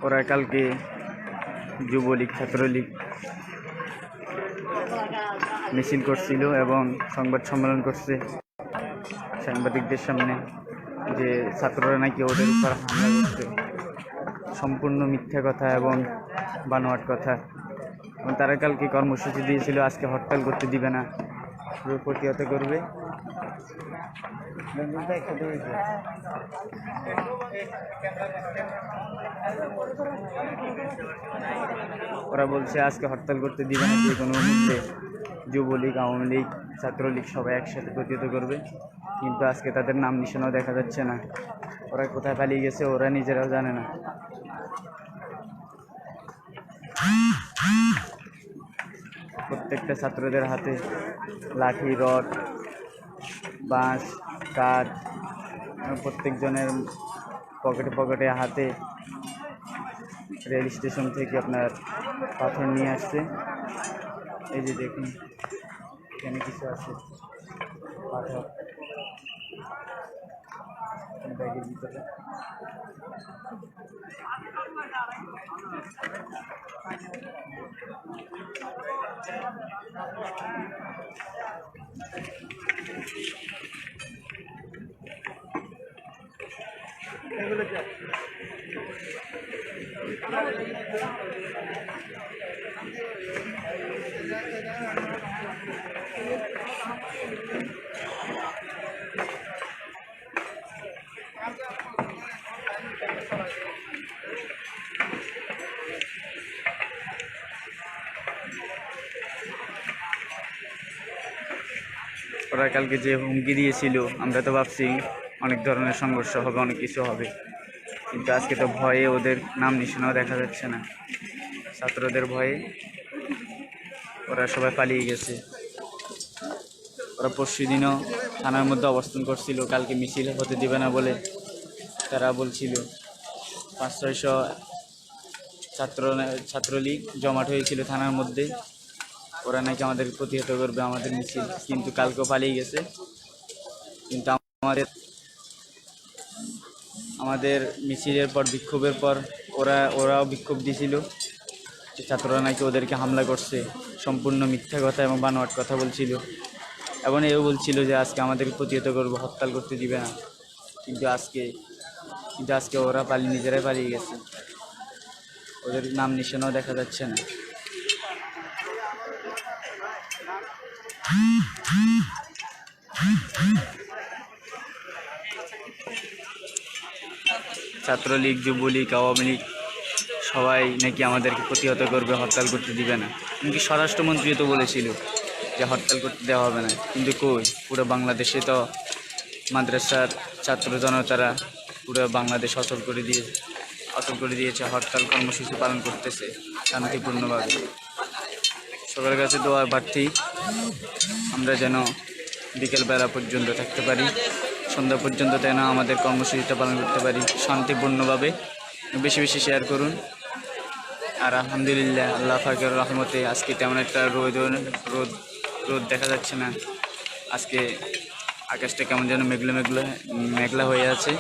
ওরা কালকে যুবলীগ ছাত্রলীগ মিছিল করছিল এবং সংবাদ সম্মেলন করছে সাংবাদিকদের সামনে যে ছাত্ররা নাকি ওদের উপর হামলা করছে। সম্পূর্ণ মিথ্যা কথা এবং বানোয়াট কথা। এবং তারা কালকে কর্মসূচি দিয়েছিল আজকে হরতাল করতে দিবে না, পুরো প্রতিহত করবে। ওরা বলছে আজকে হরতাল করতে দিবে না, যে কোনো মুহূর্তে যুবলীগ, আওয়ামী লীগ, ছাত্রলীগ সবাই একসাথে প্রতিহত করবে। কিন্তু আজকে তাদের নাম নিশানাও দেখা যাচ্ছে না। ওরা কোথায় পালিয়ে গেছে ওরা নিজেরাও জানে না। প্রত্যেকটা ছাত্রদের হাতে লাঠি, রড, বাঁশ, কাঠ, প্রত্যেকজনের পকেটে পকেটে হাতে রেল স্টেশন থেকে আপনার পাথর নিয়ে আসছে। এই যে দেখুন এখানে কিছু আছে পাথর ব্যাগের ভিতরে। ওরা কালকে যে হুমকি দিয়েছিল আমরা তো ভাবছি অনেক ধরনের সংঘর্ষ হবে, অনেক কিছু হবে, কিন্তু আজকে তো ভয়ে ওদের নাম নিশানাও দেখা যাচ্ছে না। ছাত্রদের ভয়ে ওরা সবাই পালিয়ে গেছে। ওরা পরশুদিনও থানার মধ্যে অবস্থান করছিল, কালকে মিছিল হতে দিবে না বলে। তারা বলছিল 500-600 ছাত্রলীগ জমাট হয়েছিল থানার মধ্যে, ওরা নাকি আমাদের প্রতিহত করবে আমাদের মিছিল, কিন্তু কালকেও পালিয়ে গেছে। কিন্তু আমাদের মিছিলের পর, বিক্ষোভের পর ওরাও বিক্ষোভ দিয়েছিল যে ছাত্ররা নাকি ওদেরকে হামলা করছে। সম্পূর্ণ মিথ্যা কথা এবং বানোয়াট কথা বলছিল, এবং এও বলছিল যে আজকে আমাদেরকে প্রতিহত করবো, হরতাল করতে দিবে না। কিন্তু আজকে ওরা নিজেরাই পালিয়ে গেছে, ওদের নাম নিশানাও দেখা যাচ্ছে না। ছাত্রলীগ, যুবলীগ, আওয়ামী লীগ সবাই নাকি আমাদেরকে প্রতিহত করবে, হরতাল করতে দিবে না। এমনকি স্বরাষ্ট্রমন্ত্রী তো বলেছিল যে হরতাল করতে দেওয়া হবে না, কিন্তু কই, পুরো বাংলাদেশে তো মাদ্রাসার ছাত্র জনতারা পুরো বাংলাদেশ অচল করে দিয়েছে। হরতাল কর্মসূচি পালন করতেছে শান্তিপূর্ণভাবে। সবার কাছে দোয়ার প্রার্থী আমরা যেন বিকেলবেলা পর্যন্ত থাকতে পারি, সন্ধ্যা পর্যন্ত যেন আমাদের কর্মসূচিটা পালন করতে পারি শান্তিপূর্ণভাবে। বেশি বেশি শেয়ার করুন। আর আলহামদুলিল্লাহ আল্লাহ পাকের রহমতে আজকে তেমন একটা রোদ দেখা যাচ্ছে না। আজকে আকাশটা কেমন যেন মেঘলা হয়ে আছে।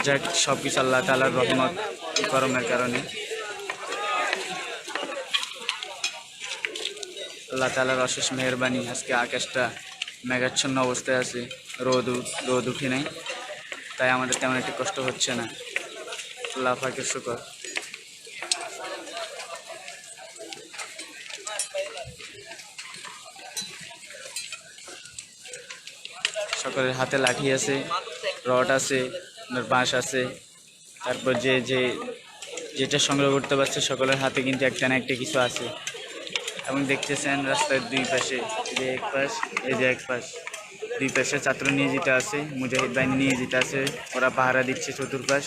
যাক, সব কিছু আল্লাহ তাআলার রহমত, করমের কারণে। আল্লাহ তাআলার অশেষ মেহেরবানি। আজকে আকাশটা মেঘাচ্ছন্ন অবস্থায় আছে, রোদ উঠে নাই, তাই আমাদের তেমন একটা কষ্ট হচ্ছে না। আল্লাহ পাকের শুকর। সকলের হাতে লাঠি আছে, রড আছে, বাঁশ আছে, তারপর যেটা সংগ্রহ করতে পারছে সকলের হাতে কিন্তু একটা না একটা কিছু আছে। এবং দেখতেছেন রাস্তার দুই পাশে, এক পাশ দুই পাশে ছাত্র নিয়োজিত আছে, মুজাহিদ বাহিনী নিয়োজিত আছে। ওরা পাহারা দিচ্ছে চতুর্পাশ,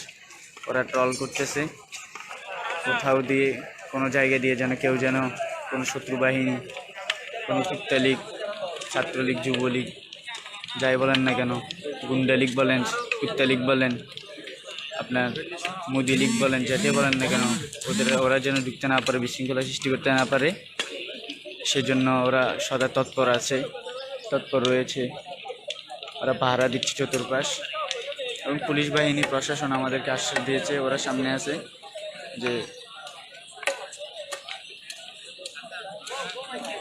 ওরা ট্রল করতেছে কোথাও দিয়ে, কোনো জায়গা দিয়ে যেন কেউ যেন কোনো শত্রু বাহিনী, কোনো কুত্তালীগ, ছাত্রলীগ, যুবলীগ যাই বলেন না কেন, গুন্ডা লীগ বলেন, কুত্তালীগ বলেন, আপনার মোদি লীগ বলেন, যেটাই বলেন না কেন, ওরা যেন ঢুকতে না পারে, বিশৃঙ্খলা সৃষ্টি করতে না পারে, সেজন্য ওরা সদা তৎপর রয়েছে। ওরা পাহারা দিচ্ছে চতুর্পাশ, এবং পুলিশ বাহিনী প্রশাসন আমাদেরকে আশ্বাস দিয়েছে, ওরা সামনে আছে যে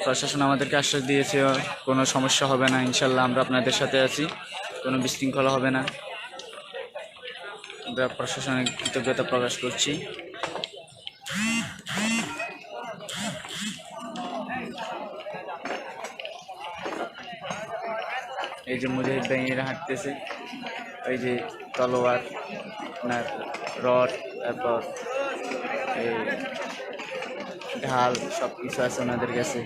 প্রশাসন আমাদেরকে আশ্বাস দিয়েছে কোনো সমস্যা হবে না, ইনশাল্লাহ আমরা আপনাদের সাথে আছি, কোনো বিশৃঙ্খলা হবে না। আমরা প্রশাসনের কৃতজ্ঞতা প্রকাশ করছি। এই যে মুজাহিদ বাহিনীরা হাঁটতেছে, ওই যে তলোয়ার, আপনার রড, তারপর এই ঢাল সব কিছু আছে ওনাদের কাছে।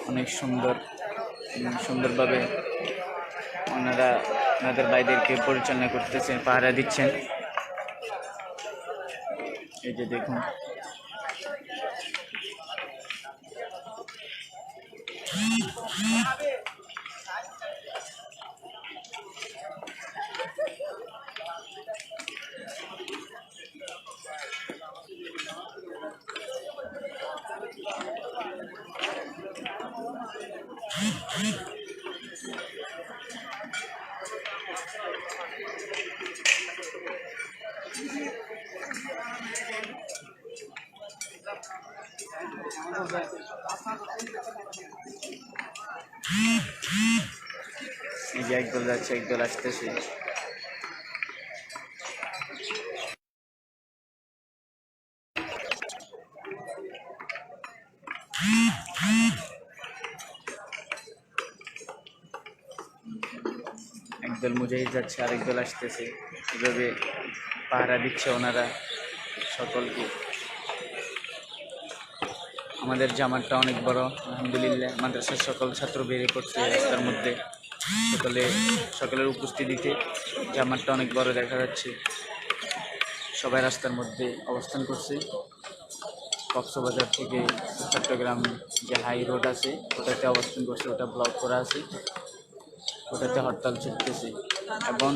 অনেক সুন্দরভাবে ওনারা ওনাদের ভাইদেরকে পরিচালনা করতেছেন, পাহারা দিচ্ছেন। এই যে দেখুন, এই যে একদল যাচ্ছে, একদল আসতেছে। একদল মুজাহিদ যাচ্ছে, আরেকদল আসতেছে, এভাবে পাহারা দিচ্ছে ওনারা সকলকে। আমাদের জামাতটা অনেক বড়, আলহামদুলিল্লাহ। মাদ্রাসার সকল ছাত্র বেরিয়ে পড়ছে রাস্তার মধ্যে, সকলের উপস্থিতিতে জামাতটা অনেক বড় দেখা যাচ্ছে। সবাই রাস্তার মধ্যে অবস্থান করছে। কক্সবাজার থেকে চট্টগ্রাম যে হাই রোড আছে ওটাতে অবস্থান করছে, ওটা ব্লক করা আছে, ওটাতে হরতাল চলতেছে। এবং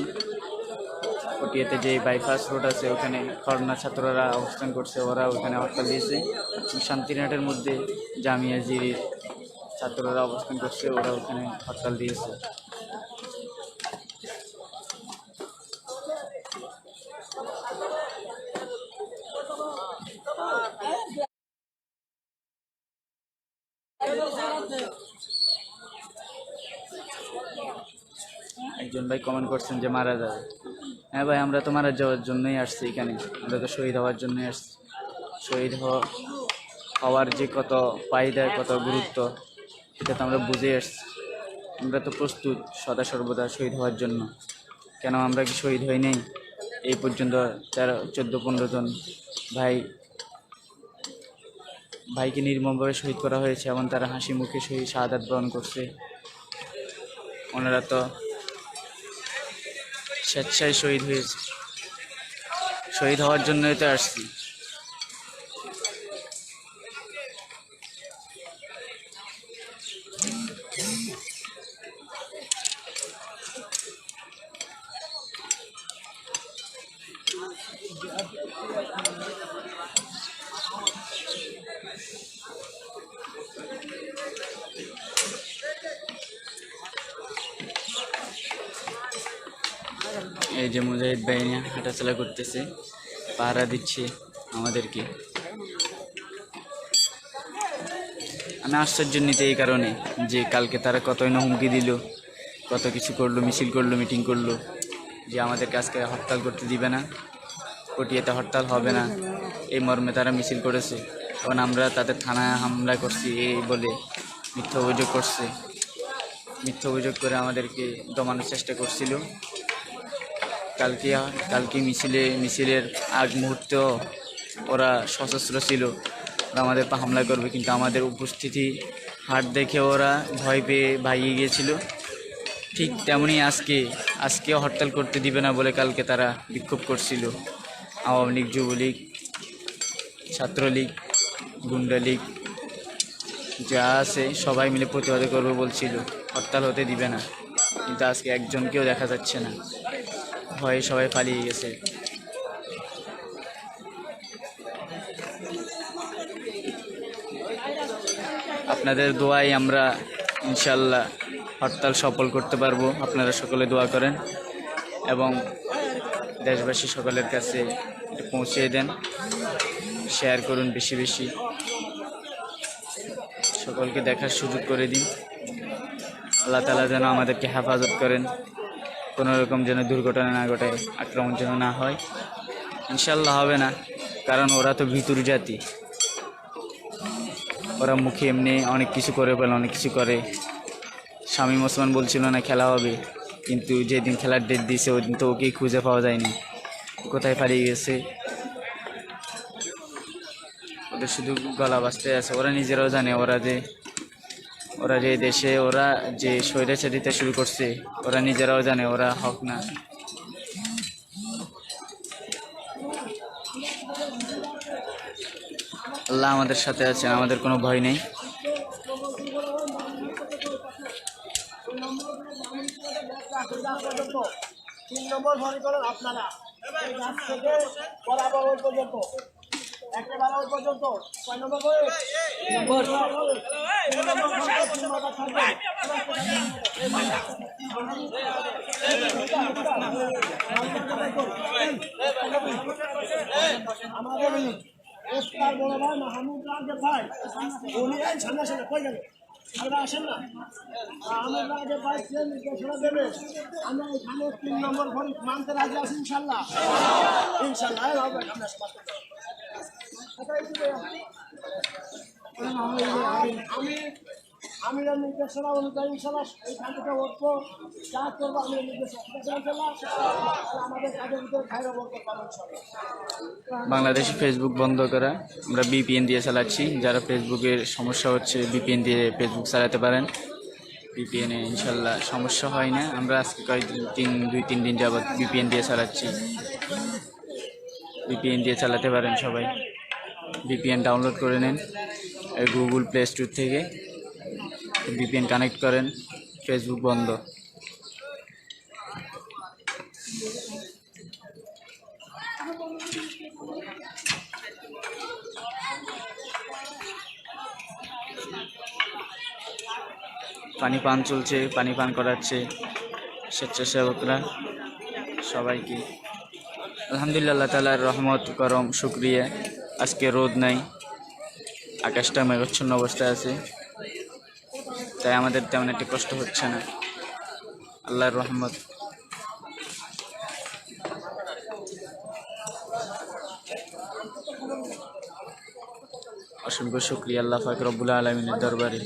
পটিয়াতে যে বাইপাস রোড আছে ওখানে করোনা ছাত্ররা অবস্থান করছে, ওরা ওখানে হরতাল দিয়েছে। শান্তিরহাটের মধ্যে জামিয়া জিরির ছাত্ররা অবস্থান করছে, ওরা ওখানে হরতাল দিয়েছে। একজন ভাই কমেন্ট করছেন যে মারা যাবে। হ্যাঁ ভাই, আমরা তো মারা যাওয়ার জন্যই আসছি এখানে, আমরা তো শহীদ হওয়ার জন্যই আসছি। শহীদ হওয়ার যে কত ফায়দা, কত গুরুত্ব, এটা তো আমরা বুঝে আসছি। আমরা তো প্রস্তুত সদা সর্বদা শহীদ হওয়ার জন্য। কেন আমরা কি শহীদ হই নাই? এই পর্যন্ত 14-15 জন ভাইকে নির্মমভাবে শহীদ করা হয়েছে, এবং তারা হাসি মুখে শাহাদাত বরণ করছে। ওনারা তো স্বেচ্ছায় শহীদ হয়েছে, শহীদ হওয়ার জন্যই তো আসছি। এই যে মুজাহিদ বাহিনী হাঁটাচলা করতেছে, পাহারা দিচ্ছে আমাদেরকে। আমি আশ্চর্যান্বিত এই কারণে যে কালকে তারা কতই না হুমকি দিল, কত কিছু করলো, মিছিল করলো, মিটিং করলো, যে আমাদেরকে আজকে হরতাল করতে দিবে না, পটিয়াতে হরতাল হবে না, এই মর্মে তারা মিছিল করেছে। এবং আমরা তাদের থানায় হামলা করছি এই বলে মিথ্যা অভিযোগ করছে। মিথ্যা অভিযোগ করে আমাদেরকে দমানোর চেষ্টা করছিল। কালকে মিছিলের আগ মুহূর্তেও ওরা সশস্ত্র ছিল, ওরা আমাদের পা হামলা করবে, কিন্তু আমাদের উপস্থিতি হাট দেখে ওরা ভয় পেয়ে ভাগিয়ে গিয়েছিল। ঠিক তেমনই আজকেও হরতাল করতে দিবে না বলে কালকে তারা বিক্ষোভ করছিল। আওয়ামী লীগ, যুবলীগ, ছাত্রলীগ, গুন্ডা লীগ যা আছে সবাই মিলে প্রতিবাদ করবে বলছিল, হরতাল হতে দিবে না। কিন্তু আজকে একজনকেও দেখা যাচ্ছে না, ভয়ে সবাই পালিয়ে গেছে। আপনাদের দোয়ায় আমরা ইনশাল্লাহ হরতাল সফল করতে পারবো। আপনারা সকলে দোয়া করেন এবং দেশবাসী সকলের কাছে এটা পৌঁছে দেন, শেয়ার করুন বেশি বেশি, সকলকে দেখার সুযোগ করে দিন। আল্লাহ তাআলা যেন আমাদেরকে হেফাজত করেন, কোনো রকম যেন দুর্ঘটনা না ঘটে, আক্রমণ যেন না হয়। ইনশাল্লাহ হবে না, কারণ ওরা তো ভিতুর জাতি, ওরা মুখে এমনি অনেক কিছু করে বলে, অনেক কিছু করে। শামীম ওসমান বলছিল না খেলা হবে, কিন্তু যেদিন খেলার ডেট দিয়েছে ওই দিন তো ওকেই খুঁজে পাওয়া যায়নি, কোথায় পালিয়ে গেছে। ওদের শুধু গলা বাজতে আছে, ওরা নিজেরাও জানে ওরা যে দেশে ওরা যে স্বৈরাচারিতা শুরু করছে, ওরা নিজেরাও জানে ওরা হক না। আল্লাহ আমাদের সাথে আছেন, আমাদের কোনো ভয় নেই। 3 নম্বর ভরি করেন আপনারা, এই গাছ থেকে বরাবর ওই পর্যন্ত, একেবারে ওই পর্যন্ত। 6 নম্বর করে আমাদের ওস্তাদ বড় ভাই মাহমুদ রাজে ভাই, উনি সামনে সামনে কই গেল, আপনারা আসেন না। আমাদের রাজে ভাই যে নির্দেশনা দেবে, আমরা এখানে 3 নম্বর ভরি মানতে রাজি আছি ইনশাল্লাহ। ইনশাল্লাহ হবে। আমি নির্দেশনা অনুযায়ী ইনশাল্লাহ এইখান থেকে উঠবো, যা করবো আমি নির্দেশনা আমাদের কাজের ভিতরে খাইরা বলতে পারবো। বাংলাদেশে ফেসবুক বন্ধ করা, আমরা বিপিএন দিয়ে চালাচ্ছি। যারা ফেসবুকের সমস্যা হচ্ছে বিপিএন দিয়ে ফেসবুক চালাতে পারেন। বিপিএনে ইনশাল্লাহ সমস্যা হয় না। আমরা আজকে দুই তিন দিন যাবৎ বিপিএন দিয়ে চালাচ্ছি। বিপিএন দিয়ে চালাতে পারেন সবাই। বিপিএন ডাউনলোড করে নেন গুগল প্লে স্টোর থেকে, বিপিএন কানেক্ট করেন, ফেসবুক বন্ধ। পানি পান চলছে, পানি পান করাচ্ছে স্বেচ্ছাসেবকরা সবাইকে। আলহামদুলিল্লাহ, আল্লাহ তাআলার রহমত করম শুকরিয়া। আজকে রোদ নাই, আকাশটা মেঘাচ্ছন্ন অবস্থায় আছে, তাই আমাদের তেমন একটা কষ্ট হচ্ছে না, আল্লাহর রহমত। অসংখ্য শুকরিয়া আল্লাহ পাক রব্বুল আলামিনের দরবারে,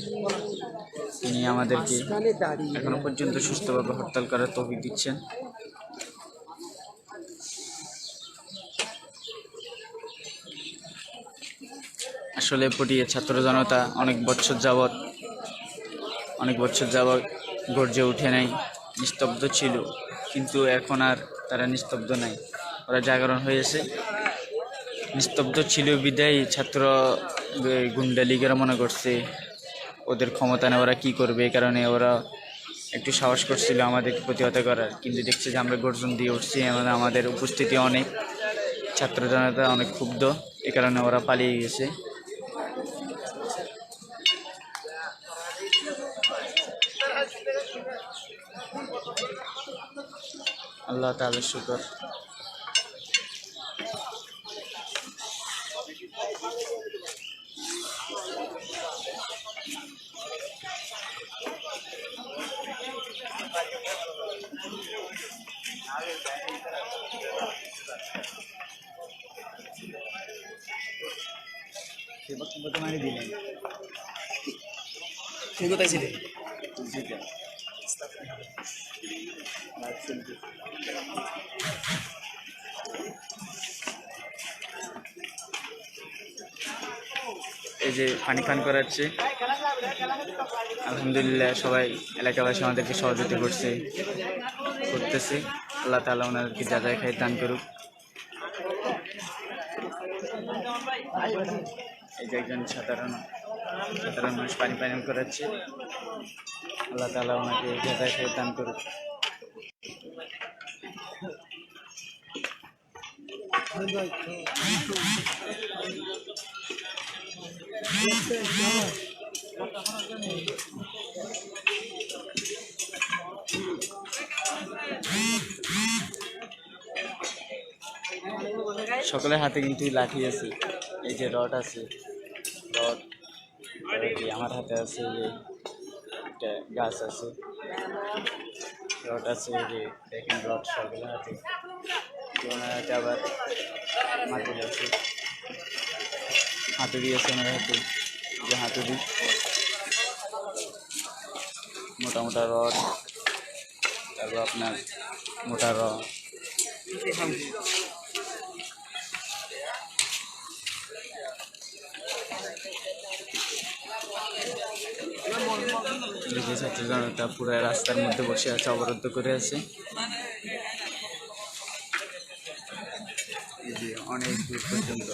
তিনি আমাদেরকে এখনো পর্যন্ত সুস্থভাবে হরতাল করার তৌফিক দিচ্ছেন। আসলে পটিয়ে ছাত্র জনতা অনেক বছর যাবৎ গর্জে উঠে নাই, নিস্তব্ধ ছিল, কিন্তু এখন আর তারা নিস্তব্ধ নাই, ওরা জাগরণ হয়েছে। নিস্তব্ধ ছিল বিদায়ী ছাত্র গুন্ডা লীগেরা মনে করছে ওদের ক্ষমতা নেই, ওরা কী করবে, এই কারণে ওরা একটু সাহস করছিল আমাদেরকে প্রতিহত করার, কিন্তু দেখছে যে আমরা গর্জন দিয়ে উঠছি, আমাদের উপস্থিতি অনেক, ছাত্র জনতা অনেক ক্ষুব্ধ, এ কারণে ওরা পালিয়ে গেছে। আল্লাহ তাআলার শুকর। কোথায় ছিলে? এই যে পানি পান করাচ্ছে, আলহামদুলিল্লাহ সবাই এলাকাবাসী আমাদেরকে সহযোগিতা করতেছে। আল্লাহ তাআলা ওনাদেরকে যা যা খাই দান করুক। এই যে একজন সাধারণ মানুষ পানি পান করাচ্ছে, আল্লাহ তাআলা ওনাকে যা যা খাই দান করুক। সকলের হাতে কিন্তু লাঠি আছে, এই যে রড আছে, রড আমার হাতে আছে, এই যে একটা গাছ আছে, রড আছে, এই যে দেখেন রড সকলের হাতে, ওনার হাতে আবার মাটি আছে, হাতুড়ি আছে ওনার হাতে, যে হাতুড়ি, মোটা মোটা রড, তারপর আপনার মোটা রড, ছাত্র জনতা পুরো রাস্তার মধ্যে বসে আছে, অবরুদ্ধ করে আছে। এই যে অনেক দূর পর্যন্ত,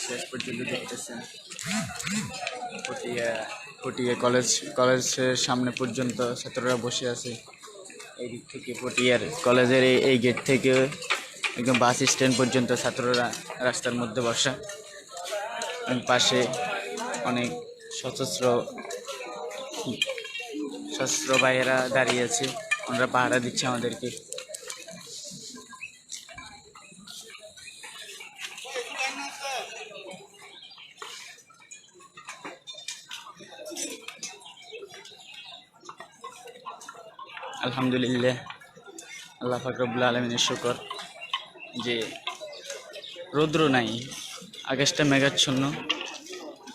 শেষ পর্যন্ত দেখতেছেন পটিয়া কলেজের সামনে পর্যন্ত ছাত্ররা বসে আছে। এই দিক থেকে পটিয়ার কলেজের এই গেট থেকে একদম বাস স্ট্যান্ড পর্যন্ত ছাত্ররা রাস্তার মধ্যে বসা, এবং পাশে অনেক সশস্ত্র ভাইয়েরা দাঁড়িয়ে আছে, ওনারা পাহারা দিচ্ছে আমাদেরকে। আলহামদুলিল্লাহ, আল্লাহ পাক রব্বুল আলামিনের শুকর যে রৌদ্র নাই, আকাশটা মেঘাচ্ছন্ন।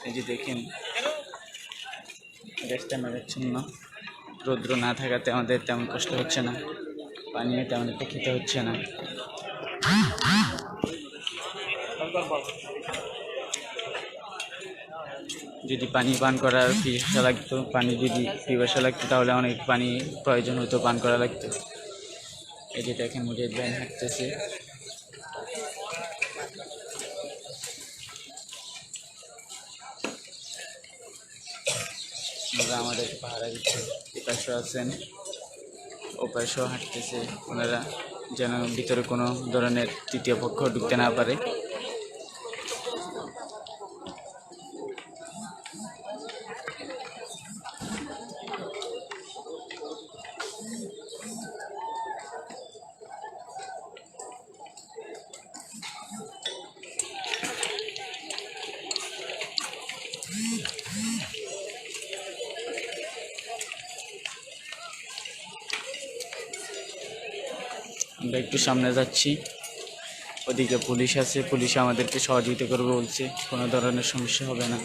এই যে দেখেন আকাশটা মেঘাচ্ছন্ন, রৌদ্র না থাকাতে আমাদের তেমন কষ্ট হচ্ছে না, পানিও তেমন একটা খেতে হচ্ছে না। যদি পানি পান করার পিপাসা লাগতো, পিপাসা লাগতো তাহলে অনেক পানি প্রয়োজন হতো, পান করা লাগতো। এই যে দেখেন মুজাহিদ ভাই হাঁটতেছে, আমাদের পাহারা দিচ্ছে, এপাশেও আছেন, ওপাশেও হাঁটতেছে ওনারা, যেন ভিতরে কোনো ধরনের তৃতীয় পক্ষ ঢুকতে না পারে। আমরা একটু সামনে যাচ্ছি, ওদিকে পুলিশ আছে, পুলিশ আমাদেরকে সহযোগিতা করবে বলছে, কোনো ধরনের সমস্যা হবে না,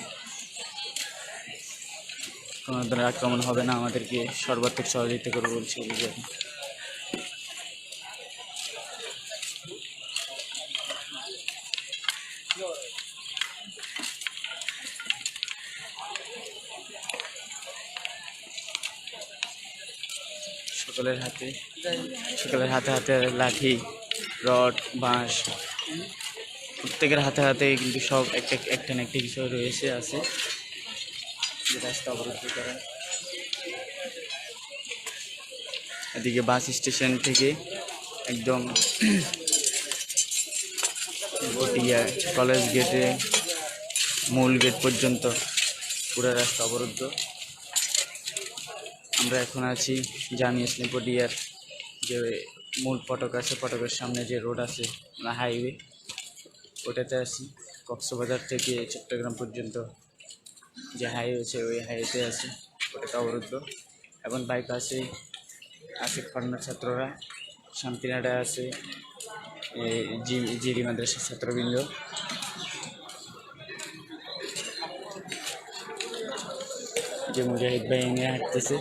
কোনো ধরনের আক্রমণ হবে না, আমাদেরকে সর্বাত্মক সহযোগিতা করবে বলছে পুলিশ। সকলের হাতে হাতে লাঠি, রড, বাঁশ, প্রত্যেকের হাতে হাতে কিন্তু সব একটা না একটা কিছু রয়েছে আছে, যে রাস্তা অবরোধ করে। এদিকে বাস স্টেশন থেকে একদম পটিয়া কলেজ গেটে মূল গেট পর্যন্ত পুরো রাস্তা অবরুদ্ধ। আমরা এখন আছি জামিয়া ইসলামিয়া পটিয়ার যে মূল ফটক আছে, ফটকের সামনে যে রোড আছে হাইওয়ে, ওটাতে আছি। কক্সবাজার থেকে চট্টগ্রাম পর্যন্ত যে হাইওয়ে আছে ওই হাইওয়েতে আছি, ওটাতে অবরুদ্ধ। এখন বাইপাসে আছে খড়নার ছাত্ররা, শান্তিনাটায় আছে জিরি মাদ্রাসার ছাত্রবৃন্দ। যে মুজাহিদ ভাই নিয়ে হাঁটতেছে,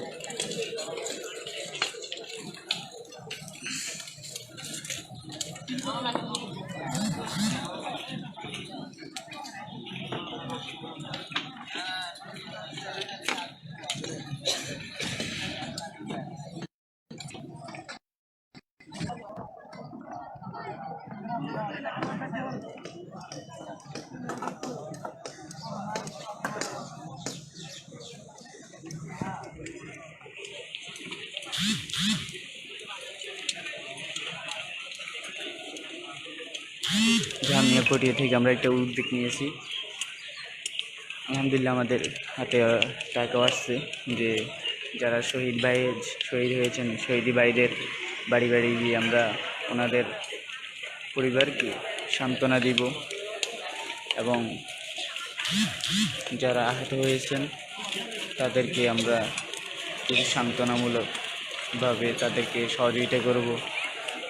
জামিয়া পটিয়া থেকে আমরা একটা উদ্যোগ নিয়েছি। আলহামদুলিল্লাহ আমাদের হাতে টাকাও আসছে, যে যারা শহীদ হয়েছেন, শহীদি ভাইদের বাড়ি বাড়ি গিয়ে আমরা ওনাদের পরিবারকে সান্ত্বনা দিব এবং যারা আহত হয়েছেন তাদেরকে আমরা কিছু সান্ত্বনামূলকভাবে তাদেরকে সহযোগিতা করব,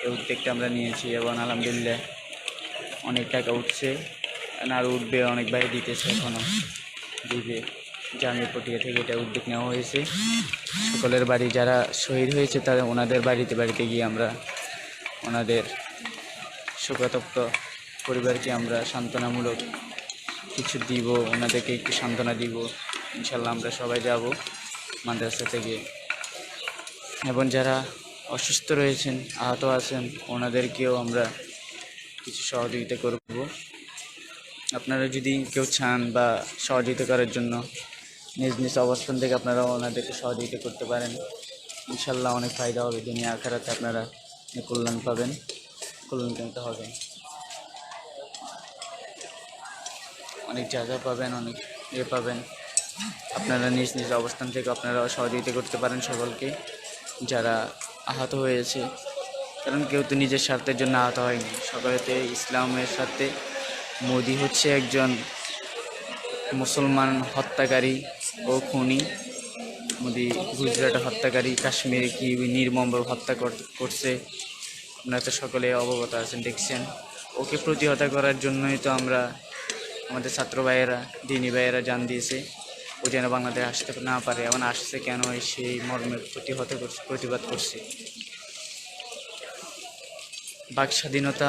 এই উদ্যোগটা আমরা নিয়েছি এবং আলহামদুলিল্লাহ অনেক টাকা উঠছে, আর উঠবে, অনেক বাইরে দিতেছে, এখনও দিবে। জামিয়া পটিয়া থেকে এটা উদ্যোগ নেওয়া হয়েছে। সকলের বাড়ি যারা শহীদ হয়েছে তারা ওনাদের বাড়িতে বাড়িতে গিয়ে আমরা ওনাদের শোকাতপ্ত পরিবারকে আমরা সান্ত্বনামূলক কিছু দিব, ওনাদেরকে একটু সান্ত্বনা দিব। ইনশাল্লাহ আমরা সবাই যাব মাদ্রাসা থেকে, এবং যারা অসুস্থ রয়েছেন, আহত আছেন, ওনাদেরকেও আমরা কিছু সহযোগিতা করব। আপনারা যদি কেউ চান বা সহযোগিতা করার জন্য নিজ নিজ অবস্থান থেকে আপনারা ওনাদেরকে সহযোগিতা করতে পারেন। ইনশাল্লাহ অনেক ফায়দা হবে, দুনিয়া আখিরাতে আপনারা কল্যাণ পাবেন, কল্যাণকামিত হবেন, অনেক জায়গা পাবেন, অনেক পাবেন। আপনারা নিজ নিজ অবস্থান থেকে আপনারা সহযোগিতা করতে পারেন সকলকে যারা আহত হয়েছে, কারণ কেউ তো নিজের স্বার্থের জন্য আহত হয়নি, সকলেতে ইসলামের সাথে। মোদি হচ্ছে একজন মুসলমান হত্যাকারী ও খুনি। মোদি গুজরাটে হত্যাকারী, কাশ্মীরে কি নির্মমভাবে হত্যা করছে, আপনারা তো সকলে অবগত আছেন, দেখছেন। ওকে প্রতিহত করার জন্যই তো আমরা, আমাদের ছাত্র ভাইয়েরা, দিনী ভাইয়েরা জান দিয়েছে ও যেন বাংলাদেশে আসতে না পারে। এমন আসছে কেন, সেই মর্মে প্রতিবাদ করছে।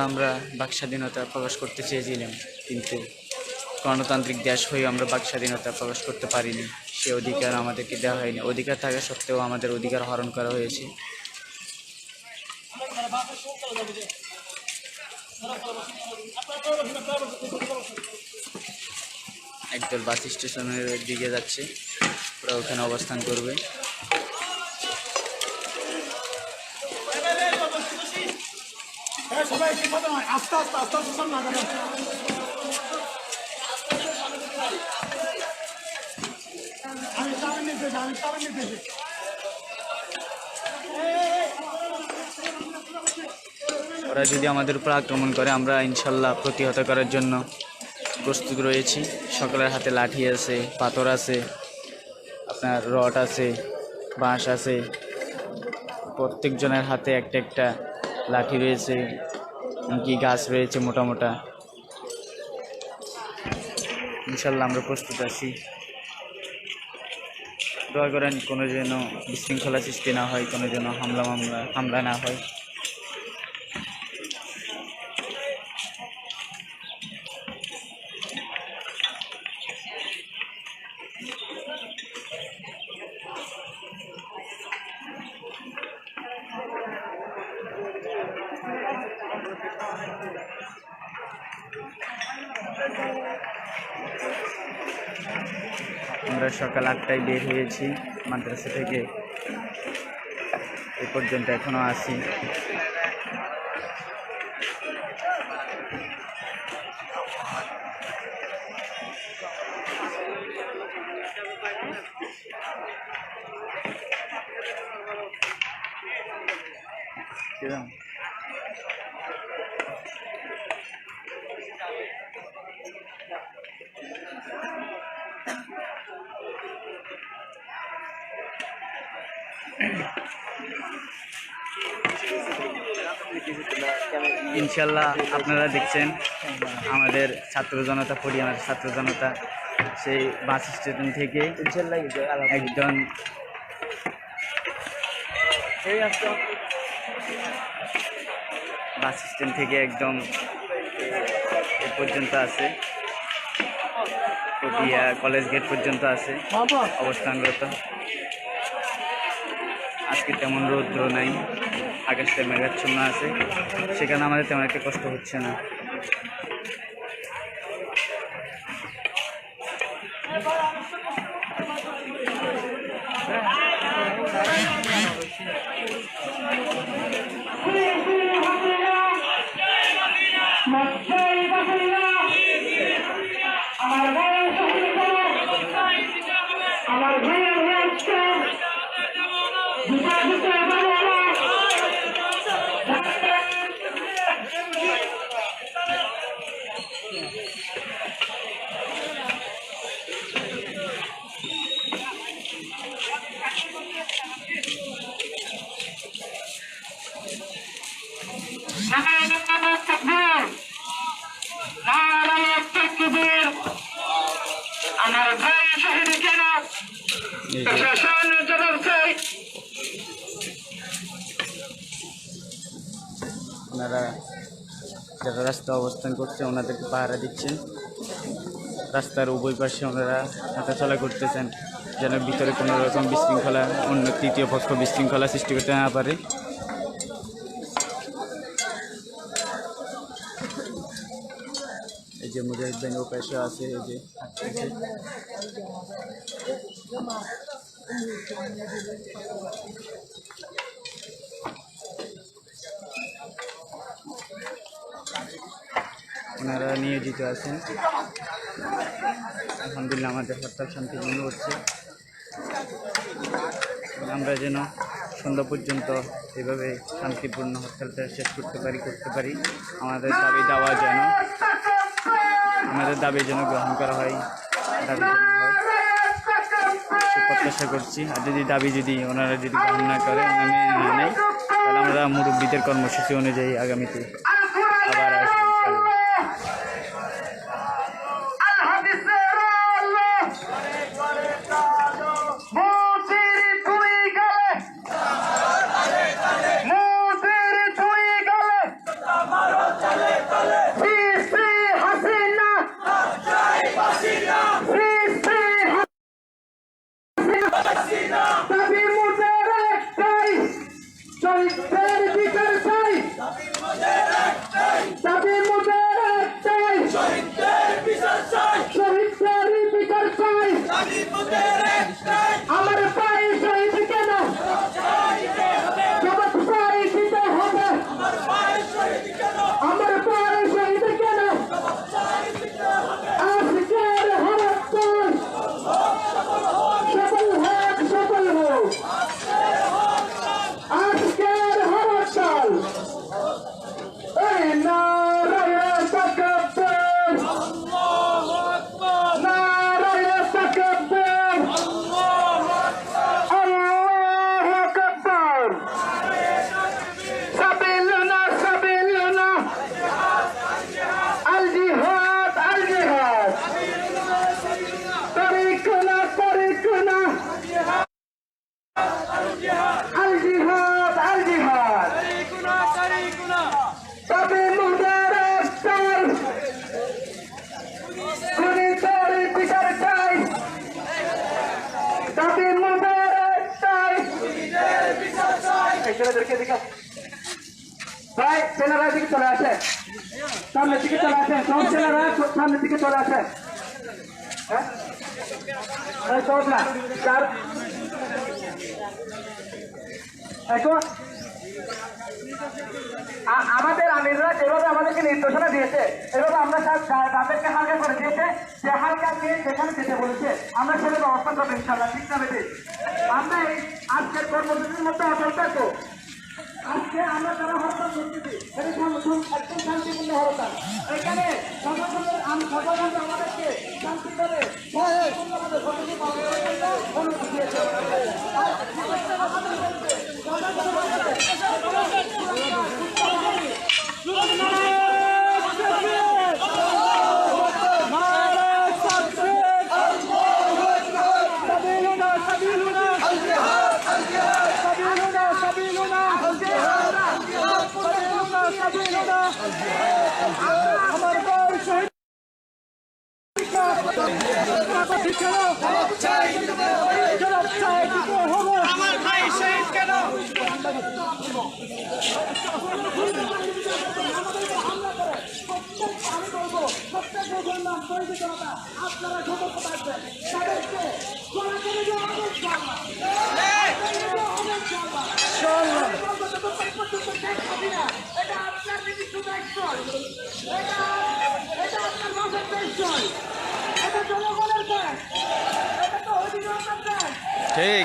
আমরা বাক স্বাধীনতা প্রকাশ করতে চেয়েছিলাম, কিন্তু গণতান্ত্রিক দেশ হয়ে আমরা বাক স্বাধীনতা প্রকাশ করতে পারিনি, সে অধিকার আমাদেরকে দেওয়া হয়নি। অধিকার থাকা সত্ত্বেও আমাদের অধিকার হরণ করা হয়েছে। একদল বাস স্টেশনের দিকে যাচ্ছে, ওরা ওখানে অবস্থান করবে। সবাই আস্তে আস্তে আস্তে আস্তে সামনে আগাবেন। আমি চাবি নিতেছি, আমি চাবি নিতেছি। ওরা যদি আমাদের উপর আক্রমণ করে, আমরা ইনশাল্লাহ প্রতিহত করার জন্য প্রস্তুত রয়েছি। সকলের হাতে লাঠি আছে, পাথর আছে, আপনার রড আছে, বাঁশ আছে, প্রত্যেকজনের হাতে একটা একটা লাঠি রয়েছে, এমনকি গাছ রয়েছে মোটা মোটা। ইনশাল্লাহ আমরা প্রস্তুত আছি। দোয়া করেন কোনো যেন বিশৃঙ্খলা সৃষ্টি না হয়, কোনো যেন হামলা না হয়। আমরা সকাল 8টায় বের হয়েছি মাদ্রাসা থেকে, এ পর্যন্ত এখনো আছি। ইনশাল্লাহ আপনারা দেখছেন আমাদের ছাত্র জনতা, আমাদের ছাত্র জনতা সেই বাস স্টেশন থেকে একজন বাস স্ট্যান্ড থেকে একদম এ পর্যন্ত আছে, পটিয়া কলেজ গেট পর্যন্ত আছে অবস্থানরত। আজকে তেমন রৌদ্র নাই, আকাশটা মেঘাচ্ছন্ন আছে, সেখানে আমাদের তেমন একটা কষ্ট হচ্ছে না। আমার ভাই শহীদ কেন প্রশাসন জবাব চাই। ওনারা যারা রাস্তা অবস্থান করছে ওনাদেরকে পাহারা দিচ্ছেন। রাস্তার উভয় পাশে ওনারা হাঁটাচলা করতেছেন যেন ভিতরে কোনো রকম বিশৃঙ্খলা, অন্য তৃতীয় পক্ষ বিশৃঙ্খলা সৃষ্টি করতে না পারে। এই যে মুজাহিদ ভাই ও পাশে আছে, এই যে হাঁটতেছে। ওনারা নিয়োজিত আছেন। আলহামদুলিল্লাহ আমাদের হরতাল শান্তিপূর্ণ হচ্ছে। আমরা যেন সন্ধ্যা পর্যন্ত এভাবে শান্তিপূর্ণ হরতালটা শেষ করতে পারি। আমাদের দাবি যেন গ্রহণ করা হয়, দাবি যেন হয় সে প্রত্যাশা করছি। আর যদি ওনারা গ্রহণ না করে, মেনে না নেয়, তাহলে আমরা মুরব্বীদের কর্মসূচি অনুযায়ী আগামীতে আবার আসবো ইনশাআল্লাহ। আমার ভাই শহীদ কেন জবাব চাই দিতে হবে। আমার ভাই শহীদ কেন আজকের হরতাল সফল হোক। আজকের হরতাল এই নারায়ে তাকবীর, নারায়ে তাকবীর, আল্লাহু আকবার। সাবিলুনা সাবিলুনা আল জিহাদ আল জিহাদ, তরিকুনা তরিকুনা আল জিহাদ আল জিহাদ। তবে মুবারক চাই, খুনিদের বিচার চাই। তবে মুবারক চাই, ভাই ছেলেরা দিকে চলে আসে, সামনের দিকে চলে আসেন। সব ছেলেরা সামনের দিকে চলে আসেন। হ্যাঁ সব না স্যার। এখন আমাদের আমিররা যেভাবে আমাদেরকে নির্দেশনা দিয়েছে, এভাবে আমরা তাদেরকে হালকা করে দিয়েছে, যে হালকা নিয়ে যেখানে যেতে বলেছে আমরা সেটা ব্যবস্থা করবো ইনশাল্লাহ। ঠিক না বেশি আমরা এই আজকের কর্মসূচির মধ্যে অটল থাকবো। আজকে আমরা যারা হরতাল করতেছি এটা একদম শান্তিপূর্ণ হরতাল। এখানে সংগঠনের আমাদেরকে শান্তি করে অনুমতি দিয়েছে। আমার ভাই শহীদ কেন? আমি বলবো প্রত্যেক মুসলমান শহীদ জনতা আপনারা সতর্ক থাকবেন। তাদেরকে সরাসরি এটা আপনার নির্দিষ্ট দায়িত্ব, এটা আপনার মাসের দায়িত্ব, এটা জনগণের দেশ, এটা তো অধিকার দেশ। ঠিক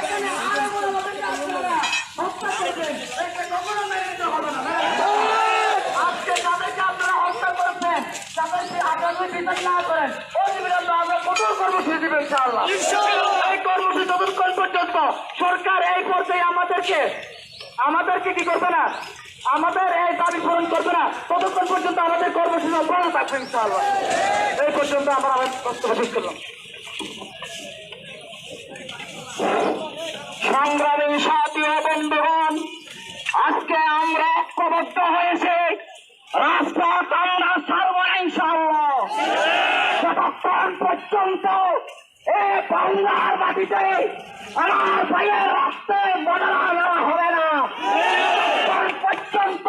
এখানে আরো বড় আমাদেরকে কি করবে না, আমাদের এই দাবি পূরণ করবে না, ততক্ষণ পর্যন্ত আমাদের কর্মসূচি অব্যাহত থাকবে ইনশাআল্লাহ। এই পর্যন্ত আমরা আমার বক্তব্য শেষ করলাম। সংগ্রামী সাথী ও বন্ধুগণ, আজকে আমরা ঐক্যবদ্ধ হয়েছে, রাজপথ আমরা ছাড়ব না ইনশাআল্লাহ। যতক্ষণ পর্যন্ত এ বাংলার মাটিতে আমার ভাইয়ের রক্তে বদলা নেওয়া হবে না, ততক্ষণ পর্যন্ত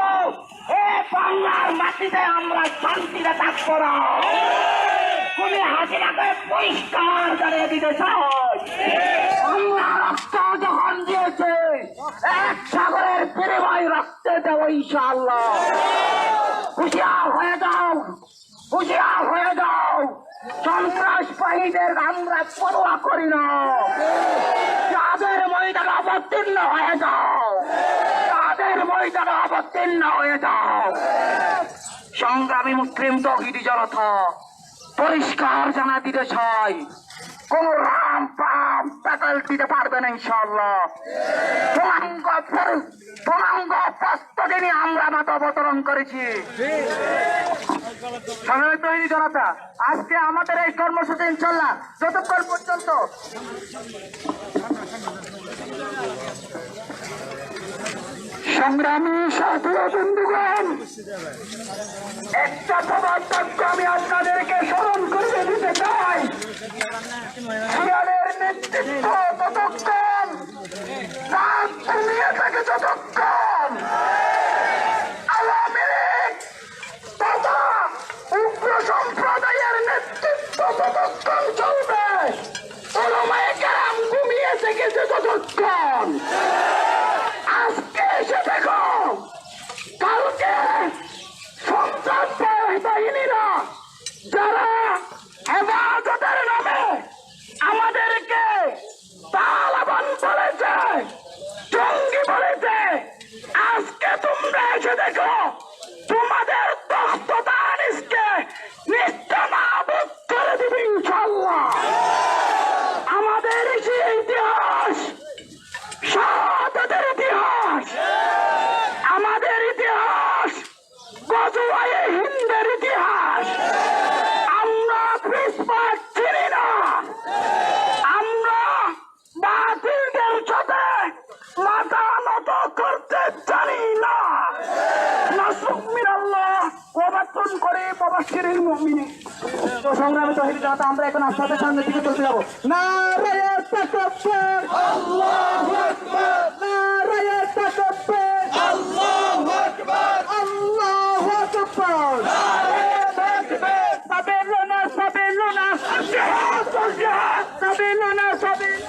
এ বাংলার মাটিতে আমরা শান্তিতে থাকবো না। তুমি হাসিনাকে পরিষ্কার জানিয়ে দিতে চাই, আমরা রক্ত যখন দিয়েছে এক সাগরের বিনিময় রক্তে দেবো ইনশাআল্লাহ। হুঁশিয়ার হয়ে যাও, হুঁশিয়ার হয়ে যাও, সন্ত্রাসবাহীদের আমরা পরোয়া করি না। যাদের ময়দানে অবতীর্ণ হয়ে যাও, তাদের ময়দানে অবতীর্ণ হয়ে যাও। সংগ্রামী মুসলিম তৌহিদি জনতা, পরিষ্কার জানা দিতে চাই, কোন রাম পাম প্যাকেল দিতে পারবে না ইনশাআল্লাহ। পূর্ণাঙ্গ প্রস্তুতি নিয়ে আমরা মাঠ অবতরণ করেছি। সংগ্রামী তৌহিদি জনতা, আজকে আমাদের এই কর্মসূচি ইনশাআল্লাহ যতক্ষণ পর্যন্ত সংগ্রামী সাথী ও বন্ধুগণ, একটা সমাজতত্ত্ব আমি আপনাদেরকে স্মরণ করে দিতে চাই। শিয়ালের নেতৃত্ব ততক্ষণ, রাত ঘুমিয়ে থাকে ততক্ষণ, আওয়ামী লীগ তথা উগ্র সম্প্রদায়ের নেতৃত্ব ততক্ষণ চলবে, ওলামায়ে কেরাম ঘুমিয়ে থেকেছে ততক্ষণ। আজকে এসে দেখো, কালকে সন্ত্রাসবাহিনীরা যারা হেফাজতের নামে আমাদেরকে তালেবান বলেছে, জঙ্গি বলেছে, আজকে তোমরা এসে দেখো তোমাদের তখ্ততা আনিসকে নিস্তানাবুদ করে দিবে ইনশাআল্লাহ। আমাদের সেই ইতিহাস, শাহাদাতের ইতিহাস, আমাদের ইতিহাস, গজওয়ায়ে হিন্দের ইতিহাস, আমরা পিছপা চিনি না, আমরা বাতিলদের সাথে মাথা নত করতে জানি না। নাসরুম মিনাল্লাহ ওয়া ফাতহুন করিম ওয়া বাশশিরিল মুমিনিন। তো সংগ্রামী তৌহিদি জনতা, আমরা এখন আস্তে সামনের দিকে চলতে যাবো। নারায়ে তাকবীর, আল্লাহু আকবার, নারায়ে তাকবীর, আল্লাহু আকবার, আল্লাহু আকবার, নারায়ে তাকবীর, সাবিলুনা সাবিলুনা, জিহাদ জিহাদ, সাবিলুনা সাবিল।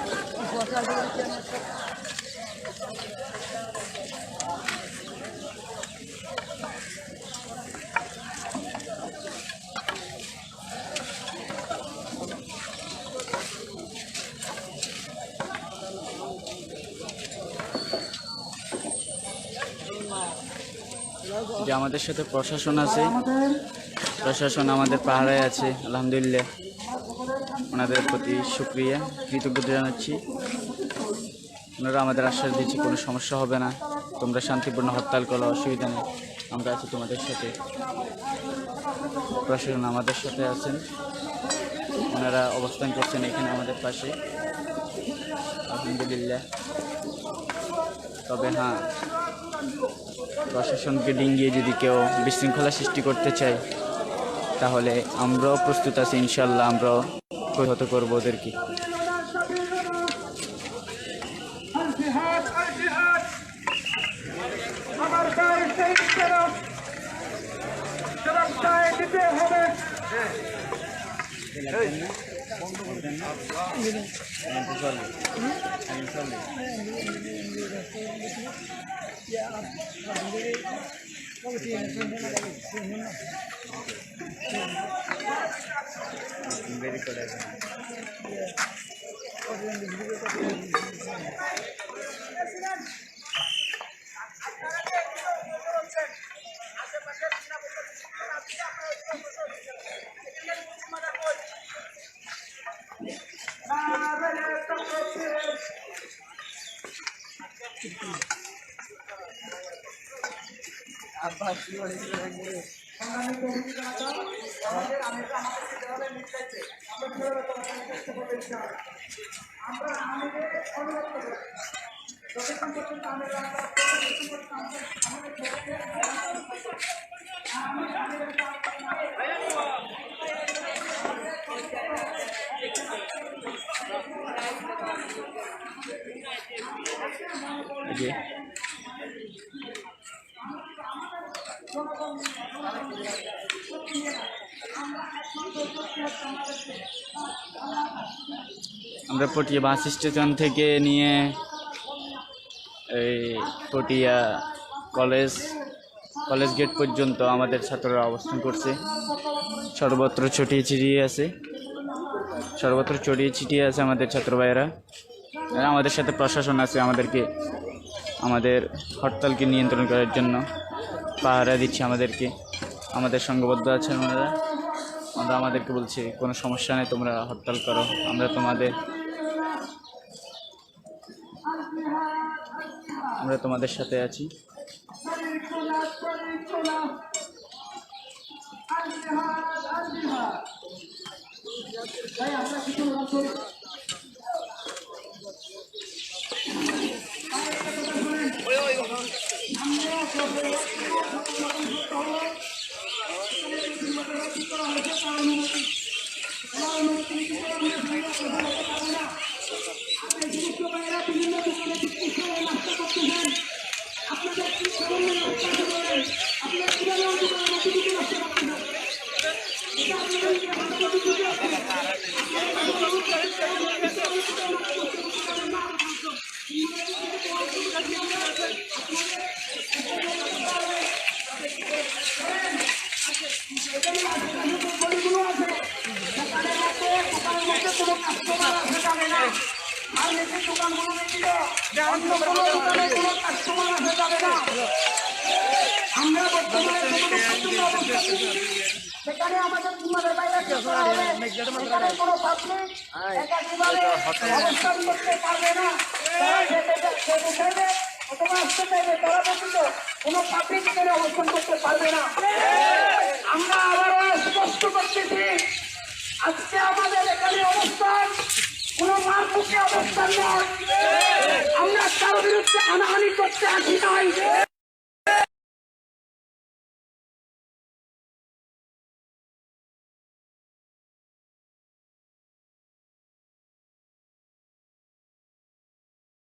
যে আমাদের সাথে প্রশাসন আছে, প্রশাসন আমাদের পাহারায় আছে, আলহামদুলিল্লাহ ওনাদের প্রতি শুকরিয়া, কৃতজ্ঞতা জানাচ্ছি। ওনারা আমাদের আশ্বাস দিচ্ছে কোনো সমস্যা হবে না, তোমরা শান্তিপূর্ণ হরতাল করো, অসুবিধা নেই, আমরা আছি তোমাদের সাথে। প্রশাসন আমাদের সাথে আছেন, ওনারা অবস্থান করছেন এখানে আমাদের পাশে, আলহামদুলিল্লাহ। তবে হ্যাঁ, প্রশাসনকে ডিঙ্গিয়ে যদি কেউ বিশৃঙ্খলা সৃষ্টি করতে চায়, তাহলে আমরাও প্রস্তুত আছি ইনশাল্লাহ, আমরাও প্রতিহত করবো ওদেরকে। আমার গায়ে সেই জবাব দিতে হবে। এই যে আমরা পটিয়া বাস স্টেশন থেকে নিয়ে এই পটিয়া কলেজ গেট পর্যন্ত আমাদের ছাত্ররা অবস্থান করছে। সর্বত্র ছড়িয়ে ছিটিয়ে আছে আমাদের ছাত্র ভাইয়েরা। আর আমাদের সাথে প্রশাসন আছে আমাদের হরতালকে নিয়ন্ত্রণ করার জন্য পাহারা দিচ্ছে আমাদেরকে। আমাদের সংঘবদ্ধ আছেন ওনারা। আমরা আমাদেরকে বলছি কোনো সমস্যা নেই, তোমরা হরতাল করো, আমরা তোমাদের সাথে আছি। সেখানে আমাদের সীমাদের বাইরে সেখানে কোনো পাবলিক অবস্থান করতে পারবে না। অথবা আসতে চাইবে তারা ব্যতীত কোনো পাবলিক এখানে অবস্থান করতে পারবে না। আমরা আবারও স্পষ্ট করতেছি, আজকে আমাদের এখানে অবস্থান কোনো মারমুখী অবস্থান নয়। আমরা কারো বিরুদ্ধে হানাহানি করতে আসি নাই।